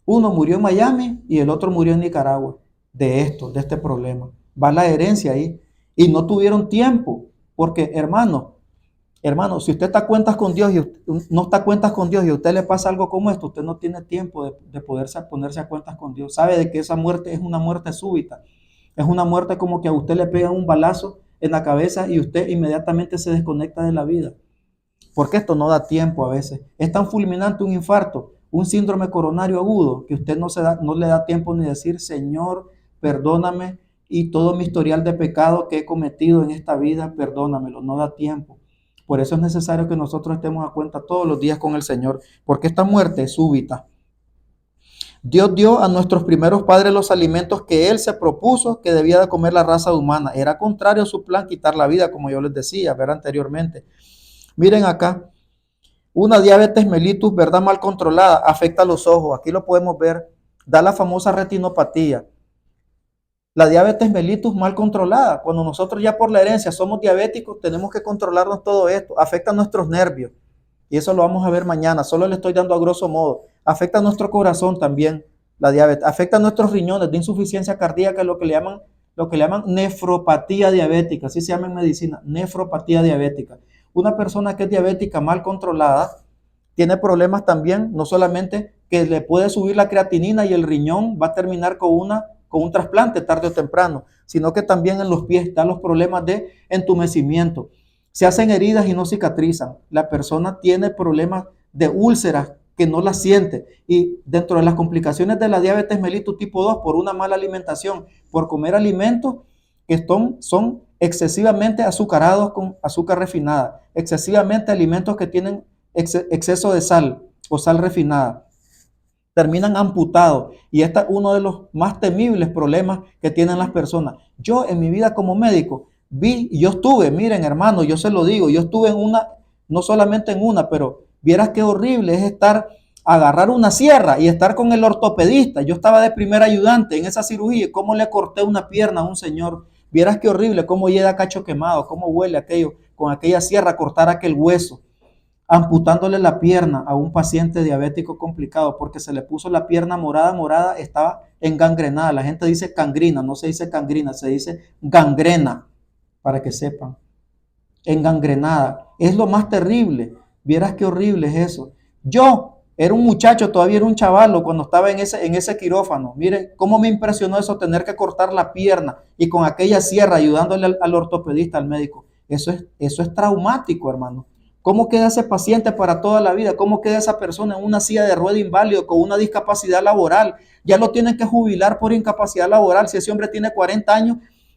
Uno murió en Miami y el otro murió en Nicaragua de esto, de este problema. Va la herencia ahí. Y no tuvieron tiempo, porque hermano, si usted está a cuentas con Dios y no está a cuentas con Dios y a usted le pasa algo como esto, usted no tiene tiempo de ponerse a cuentas con Dios. Sabe de que esa muerte es una muerte súbita. Es una muerte como que a usted le pega un balazo en la cabeza y usted inmediatamente se desconecta de la vida. Porque esto no da tiempo a veces. Es tan fulminante un infarto, un síndrome coronario agudo, que usted no le da tiempo ni decir, Señor, perdóname y todo mi historial de pecado que he cometido en esta vida, perdónamelo. No da tiempo. Por eso es necesario que nosotros estemos a cuenta todos los días con el Señor, porque esta muerte es súbita. Dios dio a nuestros primeros padres los alimentos que Él se propuso que debía de comer la raza humana. Era contrario a su plan quitar la vida, como yo les decía, ver anteriormente. Miren acá, una diabetes mellitus, ¿verdad?, mal controlada, afecta a los ojos. Aquí lo podemos ver, da la famosa retinopatía. La diabetes mellitus mal controlada, cuando nosotros ya por la herencia somos diabéticos, tenemos que controlarnos todo esto. Afecta a nuestros nervios. Y eso lo vamos a ver mañana, solo le estoy dando a grosso modo. Afecta a nuestro corazón también, la diabetes. Afecta a nuestros riñones de insuficiencia cardíaca, lo que le llaman nefropatía diabética, así se llama en medicina, nefropatía diabética. Una persona que es diabética mal controlada tiene problemas también, no solamente que le puede subir la creatinina y el riñón va a terminar con con un trasplante tarde o temprano, sino que también en los pies están los problemas de entumecimiento. Se hacen heridas y no cicatrizan. La persona tiene problemas de úlceras que no las siente. Y dentro de las complicaciones de la diabetes mellitus tipo 2, por una mala alimentación, por comer alimentos que son excesivamente azucarados con azúcar refinada, excesivamente alimentos que tienen exceso de sal o sal refinada, terminan amputados. Y este es uno de los más temibles problemas que tienen las personas. Yo en mi vida como médico vi, y yo estuve, miren hermano, yo se lo digo, yo estuve en una, no solamente en una, pero vieras qué horrible es agarrar una sierra y estar con el ortopedista. Yo estaba de primer ayudante en esa cirugía y cómo le corté una pierna a un señor. Vieras qué horrible, cómo llega cacho quemado, cómo huele aquello, con aquella sierra cortar aquel hueso, amputándole la pierna a un paciente diabético complicado porque se le puso la pierna morada, estaba engangrenada. La gente dice gangrina, no se dice gangrina, se dice gangrena, para que sepan. Engangrenada. Es lo más terrible. Vieras qué horrible es eso. Yo era un muchacho, todavía era un chavalo cuando estaba en ese quirófano. Miren cómo me impresionó eso, tener que cortar la pierna y con aquella sierra ayudándole al ortopedista, al médico. Eso es traumático, hermano. ¿Cómo queda ese paciente para toda la vida? ¿Cómo queda esa persona en una silla de rueda inválido con una discapacidad laboral? Ya lo tienen que jubilar por incapacidad laboral. Si ese hombre tiene 40 años,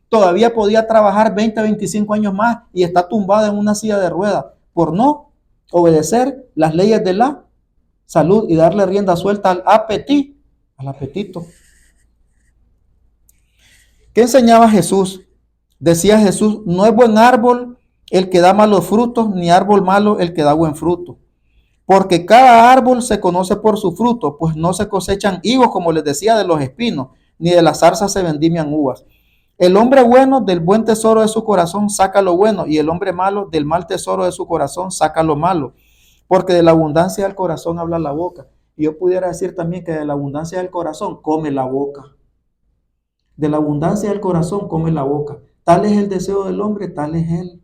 todavía podía trabajar 20, 25 años más y está tumbado en una silla de ruedas por no obedecer las leyes de la salud y darle rienda suelta al apetito. ¿Qué enseñaba Jesús? Decía Jesús, no es buen árbol el que da malos frutos, ni árbol malo el que da buen fruto. Porque cada árbol se conoce por su fruto, pues no se cosechan higos, como les decía, de los espinos, ni de las zarzas se vendimian uvas. El hombre bueno del buen tesoro de su corazón saca lo bueno, y el hombre malo del mal tesoro de su corazón saca lo malo. Porque de la abundancia del corazón habla la boca. Y yo pudiera decir también que de la abundancia del corazón come la boca. De la abundancia del corazón come la boca. Tal es el deseo del hombre, tal es él.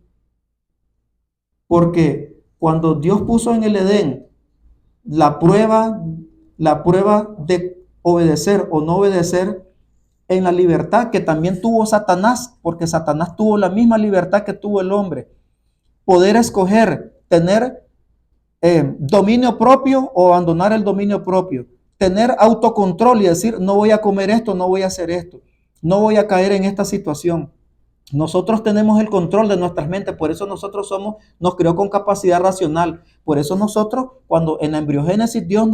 Porque cuando Dios puso en el Edén la prueba de obedecer o no obedecer, en la libertad que también tuvo Satanás, porque Satanás tuvo la misma libertad que tuvo el hombre, poder escoger, tener dominio propio o abandonar el dominio propio, tener autocontrol y decir, no voy a comer esto, no voy a hacer esto, no voy a caer en esta situación. Nosotros tenemos el control de nuestras mentes, por eso nosotros nos creó con capacidad racional. Por eso nosotros, cuando en la embriogénesis Dios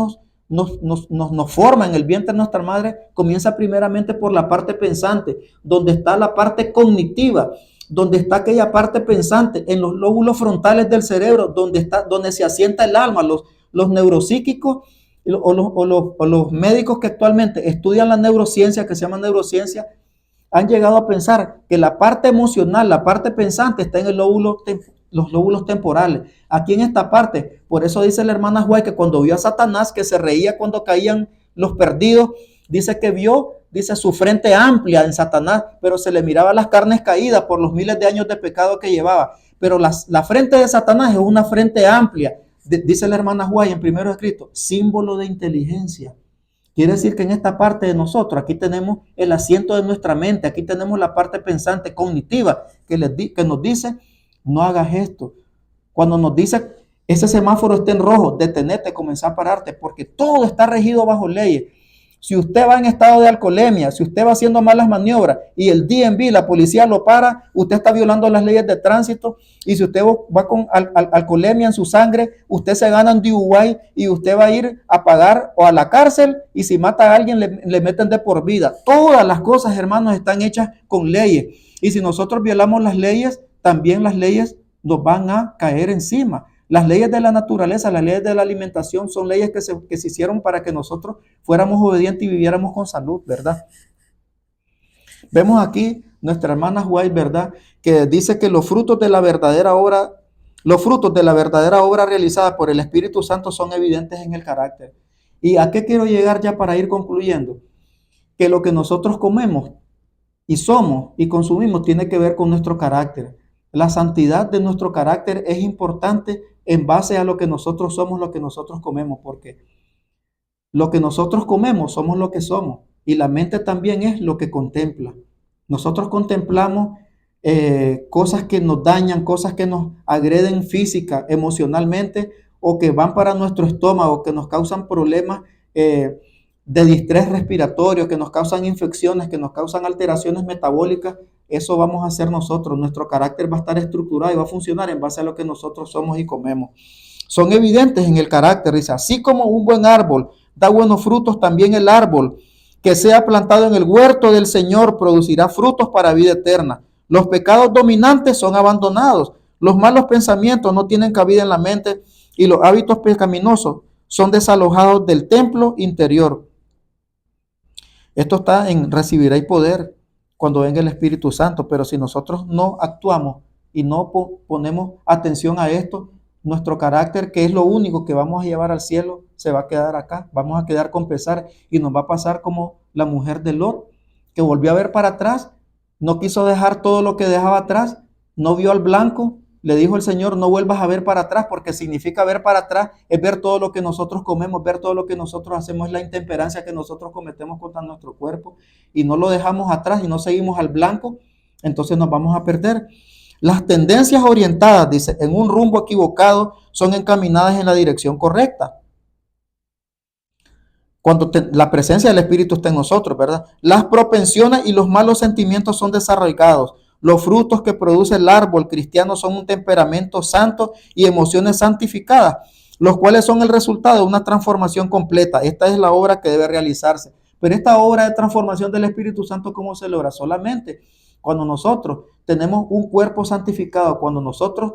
nos forma en el vientre de nuestra madre, comienza primeramente por la parte pensante, donde está la parte cognitiva, donde está aquella parte pensante, en los lóbulos frontales del cerebro, donde se asienta el alma, los neuropsíquicos o los médicos que actualmente estudian la neurociencia, que se llama neurociencia, han llegado a pensar que la parte emocional, la parte pensante está en los lóbulos temporales. Aquí en esta parte, por eso dice la hermana White que cuando vio a Satanás que se reía cuando caían los perdidos, dice que vio, dice su frente amplia en Satanás, pero se le miraba las carnes caídas por los miles de años de pecado que llevaba. Pero la frente de Satanás es una frente amplia, dice la hermana White en primero escrito, símbolo de inteligencia. Quiere decir que en esta parte de nosotros, aquí tenemos el asiento de nuestra mente, aquí tenemos la parte pensante, cognitiva, que nos dice, no hagas esto. Cuando nos dice, ese semáforo está en rojo, detenete, comenzá a pararte, porque todo está regido bajo leyes. Si usted va en estado de alcoholemia, si usted va haciendo malas maniobras y el DMV, la policía lo para, usted está violando las leyes de tránsito. Y si usted va con alcoholemia en su sangre, usted se gana un DUI y usted va a ir a pagar o a la cárcel, y si mata a alguien le meten de por vida. Todas las cosas, hermanos, están hechas con leyes. Y si nosotros violamos las leyes, también las leyes nos van a caer encima. Las leyes de la naturaleza, las leyes de la alimentación son leyes que se hicieron para que nosotros fuéramos obedientes y viviéramos con salud, ¿verdad? Vemos aquí nuestra hermana White, ¿verdad? Que dice que los frutos de la verdadera obra realizada por el Espíritu Santo son evidentes en el carácter. ¿Y a qué quiero llegar ya para ir concluyendo? Que lo que nosotros comemos y somos y consumimos tiene que ver con nuestro carácter. La santidad de nuestro carácter es importante en base a lo que nosotros somos, lo que nosotros comemos, porque lo que nosotros comemos somos lo que somos. y la mente también es lo que contempla. Nosotros contemplamos cosas que nos dañan, cosas que nos agreden física, emocionalmente, o que van para nuestro estómago, que nos causan problemas de distrés respiratorio, que nos causan infecciones, que nos causan alteraciones metabólicas. Eso vamos a hacer nosotros. Nuestro carácter va a estar estructurado y va a funcionar en base a lo que nosotros somos y comemos. Son evidentes en el carácter. Dice, así como un buen árbol da buenos frutos, también el árbol que sea plantado en el huerto del Señor producirá frutos para vida eterna. Los pecados dominantes son abandonados. Los malos pensamientos no tienen cabida en la mente y los hábitos pecaminosos son desalojados del templo interior. Esto está en recibiréis poder cuando venga el Espíritu Santo, pero si nosotros no actuamos y no ponemos atención a esto, nuestro carácter, que es lo único que vamos a llevar al cielo, se va a quedar acá. Vamos a quedar con pesar y nos va a pasar como la mujer de Lot, que volvió a ver para atrás, no quiso dejar todo lo que dejaba atrás, no vio al blanco. Le dijo el Señor, no vuelvas a ver para atrás, porque significa ver para atrás, es ver todo lo que nosotros comemos, ver todo lo que nosotros hacemos, es la intemperancia que nosotros cometemos contra nuestro cuerpo, y no lo dejamos atrás y no seguimos al blanco, entonces nos vamos a perder. Las tendencias orientadas, dice, en un rumbo equivocado, son encaminadas en la dirección correcta. Cuando la presencia del Espíritu está en nosotros, ¿verdad? Las propensiones y los malos sentimientos son desarraigados. Los frutos que produce el árbol cristiano son un temperamento santo y emociones santificadas, los cuales son el resultado de una transformación completa. Esta es la obra que debe realizarse. Pero esta obra de transformación del Espíritu Santo, ¿cómo se logra? Solamente cuando nosotros tenemos un cuerpo santificado, cuando nosotros,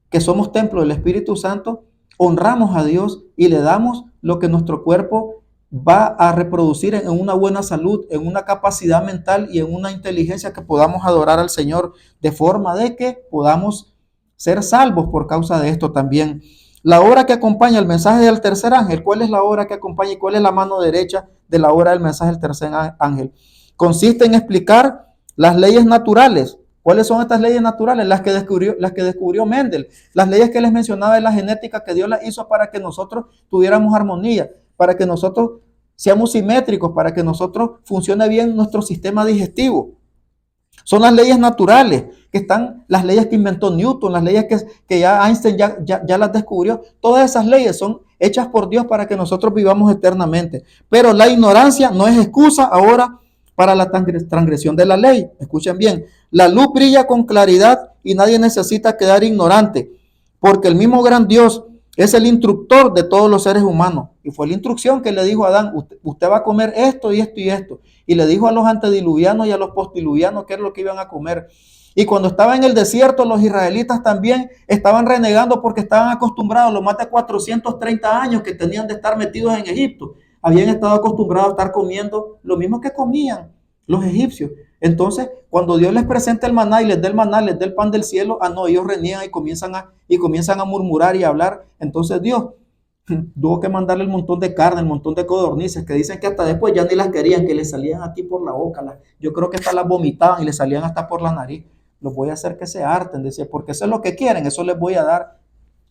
que somos templo del Espíritu Santo, honramos a Dios y le damos lo que nuestro cuerpo va a reproducir en una buena salud, en una capacidad mental y en una inteligencia que podamos adorar al Señor, de forma de que podamos ser salvos por causa de esto también. La obra que acompaña el mensaje del tercer ángel, ¿cuál es la obra que acompaña y cuál es la mano derecha de la obra del mensaje del tercer ángel? Consiste en explicar las leyes naturales. ¿Cuáles son estas leyes naturales? Las que descubrió Mendel, las leyes que les mencionaba de la genética, que Dios las hizo para que nosotros tuviéramos armonía, para que nosotros seamos simétricos, para que nosotros funcione bien nuestro sistema digestivo. Son las leyes naturales, que están, las leyes que inventó Newton, las leyes que ya Einstein ya las descubrió. Todas esas leyes son hechas por Dios para que nosotros vivamos eternamente. Pero la ignorancia no es excusa ahora para la transgresión de la ley. Escuchen bien, la luz brilla con claridad y nadie necesita quedar ignorante, porque el mismo gran Dios es el instructor de todos los seres humanos. Y fue la instrucción que le dijo a Adán, usted va a comer esto y esto y esto. Y le dijo a los antediluvianos y a los postdiluvianos qué es lo que iban a comer. Y cuando estaba en el desierto, los israelitas también estaban renegando porque estaban acostumbrados, los más de 430 años que tenían de estar metidos en Egipto, habían estado acostumbrados a estar comiendo lo mismo que comían los egipcios. Entonces, cuando Dios les presenta el maná y les da el pan del cielo, no, ellos reniegan y comienzan a murmurar y a hablar. Entonces Dios tuvo que mandarle el montón de carne, el montón de codornices, que dicen que hasta después ya ni las querían, que les salían aquí por la boca. Yo creo que hasta las vomitaban y les salían hasta por la nariz. Los voy a hacer que se harten, decía, porque eso es lo que quieren, eso les voy a dar.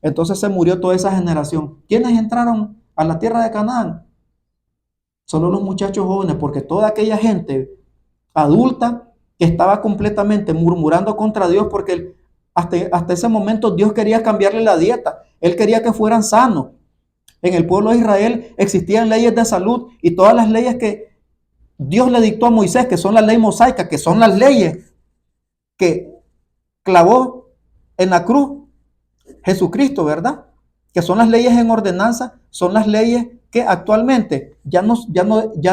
Entonces se murió toda esa generación. ¿Quiénes entraron a la tierra de Canaán? Solo los muchachos jóvenes, porque toda aquella gente adulta que estaba completamente murmurando contra Dios, porque hasta ese momento Dios quería cambiarle la dieta. Él quería que fueran sanos. En el pueblo de Israel existían leyes de salud y todas las leyes que Dios le dictó a Moisés, que son las leyes mosaicas, que son las leyes que clavó en la cruz Jesucristo, ¿verdad? Que son las leyes en ordenanza, son las leyes que actualmente ya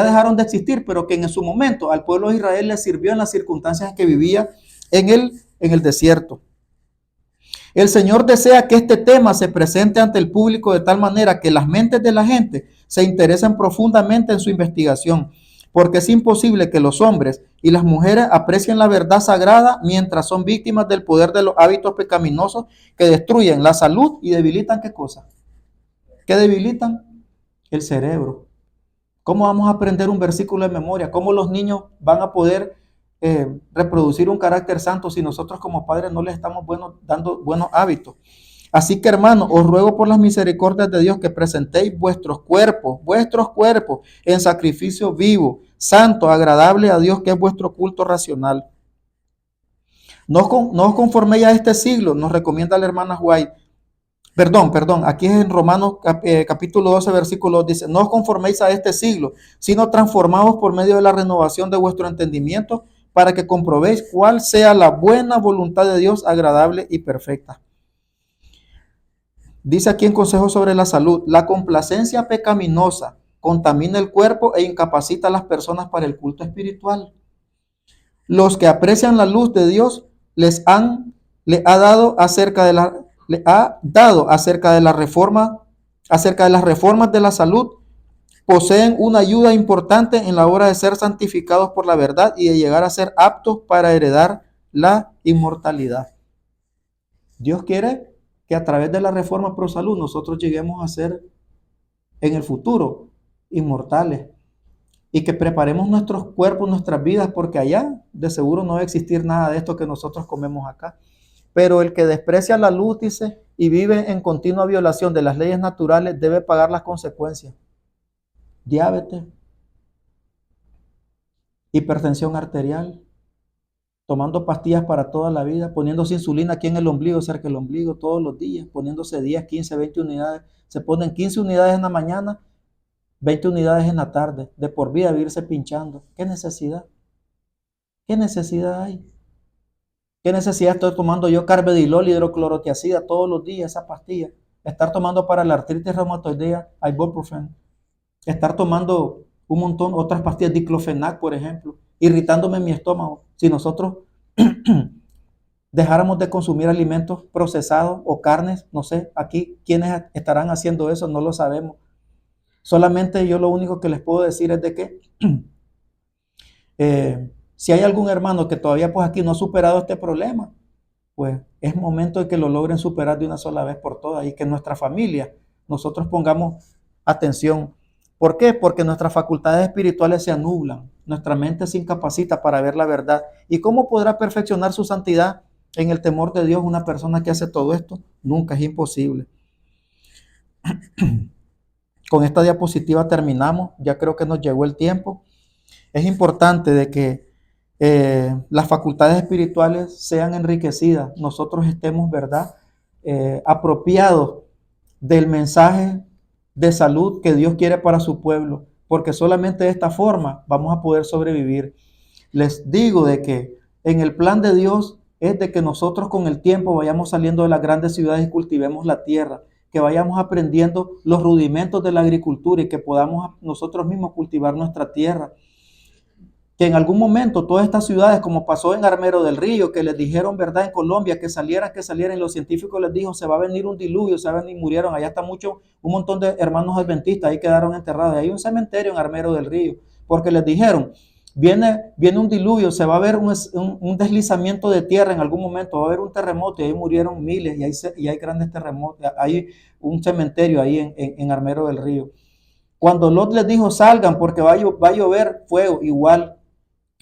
dejaron de existir, pero que en su momento al pueblo de Israel le sirvió en las circunstancias que vivía en el desierto. El Señor desea que este tema se presente ante el público de tal manera que las mentes de la gente se interesen profundamente en su investigación, porque es imposible que los hombres y las mujeres aprecien la verdad sagrada mientras son víctimas del poder de los hábitos pecaminosos que destruyen la salud y debilitan ¿qué cosa? ¿Qué debilitan? El cerebro. ¿Cómo vamos a aprender un versículo de memoria? ¿Cómo los niños van a poder reproducir un carácter santo si nosotros como padres no les estamos dando buenos hábitos? Así que, hermanos, os ruego por las misericordias de Dios que presentéis vuestros cuerpos en sacrificio vivo, santo, agradable a Dios, que es vuestro culto racional. No os conforméis a este siglo, nos recomienda la hermana White. Perdón, aquí es en Romanos capítulo 12, versículo 2, dice, no os conforméis a este siglo, sino transformaos por medio de la renovación de vuestro entendimiento, para que comprobéis cuál sea la buena voluntad de Dios, agradable y perfecta. Dice aquí en Consejo sobre la Salud, la complacencia pecaminosa contamina el cuerpo e incapacita a las personas para el culto espiritual. Los que aprecian la luz de Dios le ha dado acerca de la reforma, acerca de las reformas de la salud, poseen una ayuda importante en la hora de ser santificados por la verdad y de llegar a ser aptos para heredar la inmortalidad. Dios quiere que a través de la reforma pro salud nosotros lleguemos a ser en el futuro inmortales y que preparemos nuestros cuerpos, nuestras vidas, porque allá de seguro no va a existir nada de esto que nosotros comemos acá. Pero el que desprecia la luz, dice, y vive en continua violación de las leyes naturales, debe pagar las consecuencias. Diabetes, hipertensión arterial, tomando pastillas para toda la vida, poniéndose insulina aquí en el ombligo, cerca del ombligo, todos los días, poniéndose 10, 15, 20 unidades. Se ponen 15 unidades en la mañana, 20 unidades en la tarde, de por vida irse pinchando. ¿Qué necesidad? ¿Qué necesidad hay? ¿Qué necesidad estoy tomando yo carvedilol, hidroclorotiazida todos los días, esa pastilla? Estar tomando para la artritis reumatoidea, ibuprofen. Estar tomando un montón, otras pastillas, diclofenac, por ejemplo, irritándome mi estómago. Si nosotros dejáramos de consumir alimentos procesados o carnes, no sé, aquí quienes estarán haciendo eso, no lo sabemos. Solamente yo lo único que les puedo decir es de que si hay algún hermano que todavía pues aquí no ha superado este problema, pues es momento de que lo logren superar de una sola vez por todas y que en nuestra familia nosotros pongamos atención. ¿Por qué? Porque nuestras facultades espirituales se anublan, nuestra mente se incapacita para ver la verdad. ¿Y cómo podrá perfeccionar su santidad en el temor de Dios una persona que hace todo esto? Nunca, es imposible. Con esta diapositiva terminamos, ya creo que nos llegó el tiempo. Es importante de que las facultades espirituales sean enriquecidas, nosotros estemos, ¿verdad?, apropiados del mensaje de salud que Dios quiere para su pueblo, porque solamente de esta forma vamos a poder sobrevivir. Les digo de que en el plan de Dios es de que nosotros con el tiempo vayamos saliendo de las grandes ciudades y cultivemos la tierra, que vayamos aprendiendo los rudimentos de la agricultura y que podamos nosotros mismos cultivar nuestra tierra. Que en algún momento todas estas ciudades, como pasó en Armero del Río, que les dijeron, ¿verdad?, en Colombia, que salieran, y los científicos les dijo, se va a venir un diluvio, se va a venir, murieron, allá está un montón de hermanos adventistas, ahí quedaron enterrados, hay un cementerio en Armero del Río, porque les dijeron, viene un diluvio, se va a ver un deslizamiento de tierra en algún momento, va a haber un terremoto, y ahí murieron miles, y hay grandes terremotos, hay un cementerio ahí en Armero del Río. Cuando Lot les dijo, salgan, porque va a llover fuego, igual,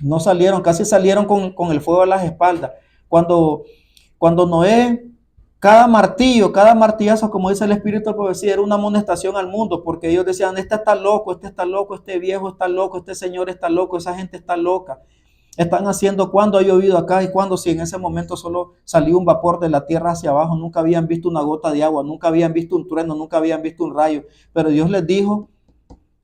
no salieron, casi salieron con el fuego a las espaldas. Cuando Noé, cada martillazo, como dice el Espíritu de Profecía, era una amonestación al mundo, porque ellos decían, este está loco, este viejo está loco, este señor está loco, esa gente está loca. Están haciendo cuando ha llovido acá y cuando si en ese momento solo salió un vapor de la tierra hacia abajo, nunca habían visto una gota de agua, nunca habían visto un trueno, nunca habían visto un rayo. Pero Dios les dijo,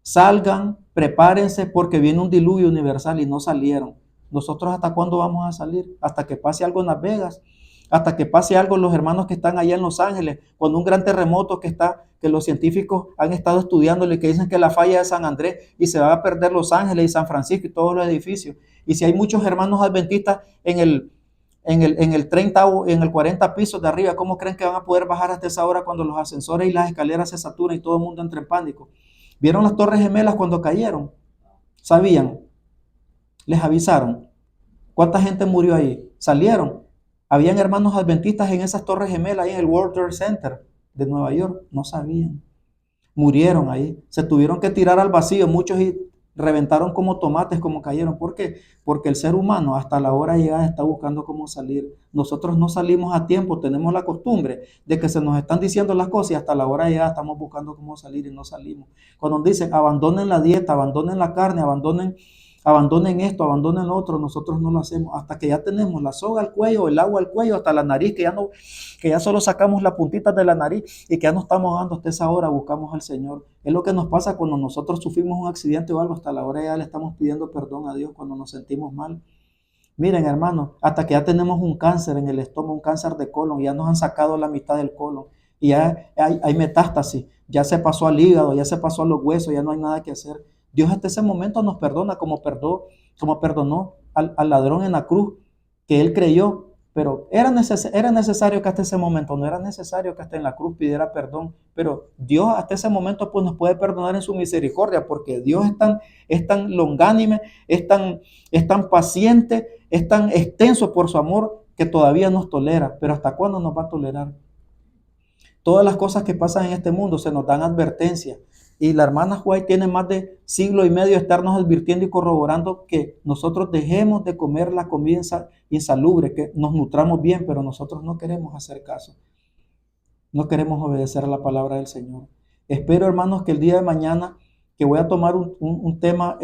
salgan, prepárense porque viene un diluvio universal y no salieron. ¿Nosotros hasta cuándo vamos a salir? Hasta que pase algo en Las Vegas, hasta que pase algo en los hermanos que están allá en Los Ángeles, cuando un gran terremoto que los científicos han estado estudiándolo y que dicen que la falla de San Andrés y se va a perder Los Ángeles y San Francisco y todos los edificios. Y si hay muchos hermanos adventistas en el 30 o en el 40 pisos de arriba, ¿cómo creen que van a poder bajar hasta esa hora cuando los ascensores y las escaleras se saturan y todo el mundo entra en pánico? ¿Vieron las Torres Gemelas cuando cayeron? ¿Sabían? ¿Les avisaron? ¿Cuánta gente murió ahí? ¿Salieron? ¿Habían hermanos adventistas en esas Torres Gemelas ahí en el World Trade Center de Nueva York? No sabían. Murieron ahí. Se tuvieron que tirar al vacío. Muchos reventaron como tomates, como cayeron. ¿Por qué? Porque el ser humano hasta la hora llegada está buscando cómo salir. Nosotros no salimos a tiempo, tenemos la costumbre de que se nos están diciendo las cosas y hasta la hora llegada estamos buscando cómo salir y no salimos. Cuando nos dicen abandonen la dieta, abandonen la carne, abandonen esto, abandonen lo otro, nosotros no lo hacemos hasta que ya tenemos la soga al cuello, el agua al cuello, hasta la nariz, que ya solo sacamos la puntita de la nariz y que ya no estamos dando hasta esa hora, buscamos al Señor. Es lo que nos pasa cuando nosotros sufrimos un accidente o algo, hasta la hora ya le estamos pidiendo perdón a Dios cuando nos sentimos mal. Miren, hermanos, hasta que ya tenemos un cáncer en el estómago, un cáncer de colon, ya nos han sacado la mitad del colon y ya hay metástasis, ya se pasó al hígado, ya se pasó a los huesos, ya no hay nada que hacer. Dios hasta ese momento nos perdona como perdonó al ladrón en la cruz, que él creyó, pero era necesario que hasta ese momento, no era necesario que hasta en la cruz pidiera perdón, pero Dios hasta ese momento pues nos puede perdonar en su misericordia, porque Dios es tan longánime, es tan paciente, es tan extenso por su amor que todavía nos tolera. Pero ¿hasta cuándo nos va a tolerar? Todas las cosas que pasan en este mundo se nos dan advertencia. Y la hermana White tiene más de siglo y medio de estarnos advirtiendo y corroborando que nosotros dejemos de comer la comida insalubre, que nos nutramos bien, pero nosotros no queremos hacer caso. No queremos obedecer a la palabra del Señor. Espero, hermanos, que el día de mañana, que voy a tomar un tema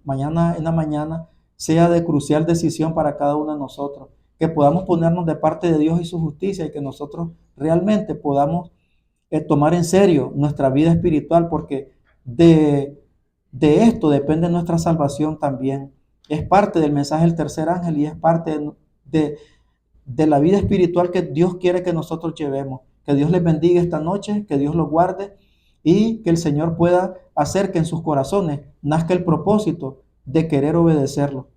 mañana en la mañana, sea de crucial decisión para cada uno de nosotros. Que podamos ponernos de parte de Dios y su justicia y que nosotros realmente podamos tomar en serio nuestra vida espiritual, porque de esto depende nuestra salvación también. Es parte del mensaje del tercer ángel y es parte de, de la vida espiritual que Dios quiere que nosotros llevemos. Que Dios les bendiga esta noche, que Dios los guarde y que el Señor pueda hacer que en sus corazones nazca el propósito de querer obedecerlo.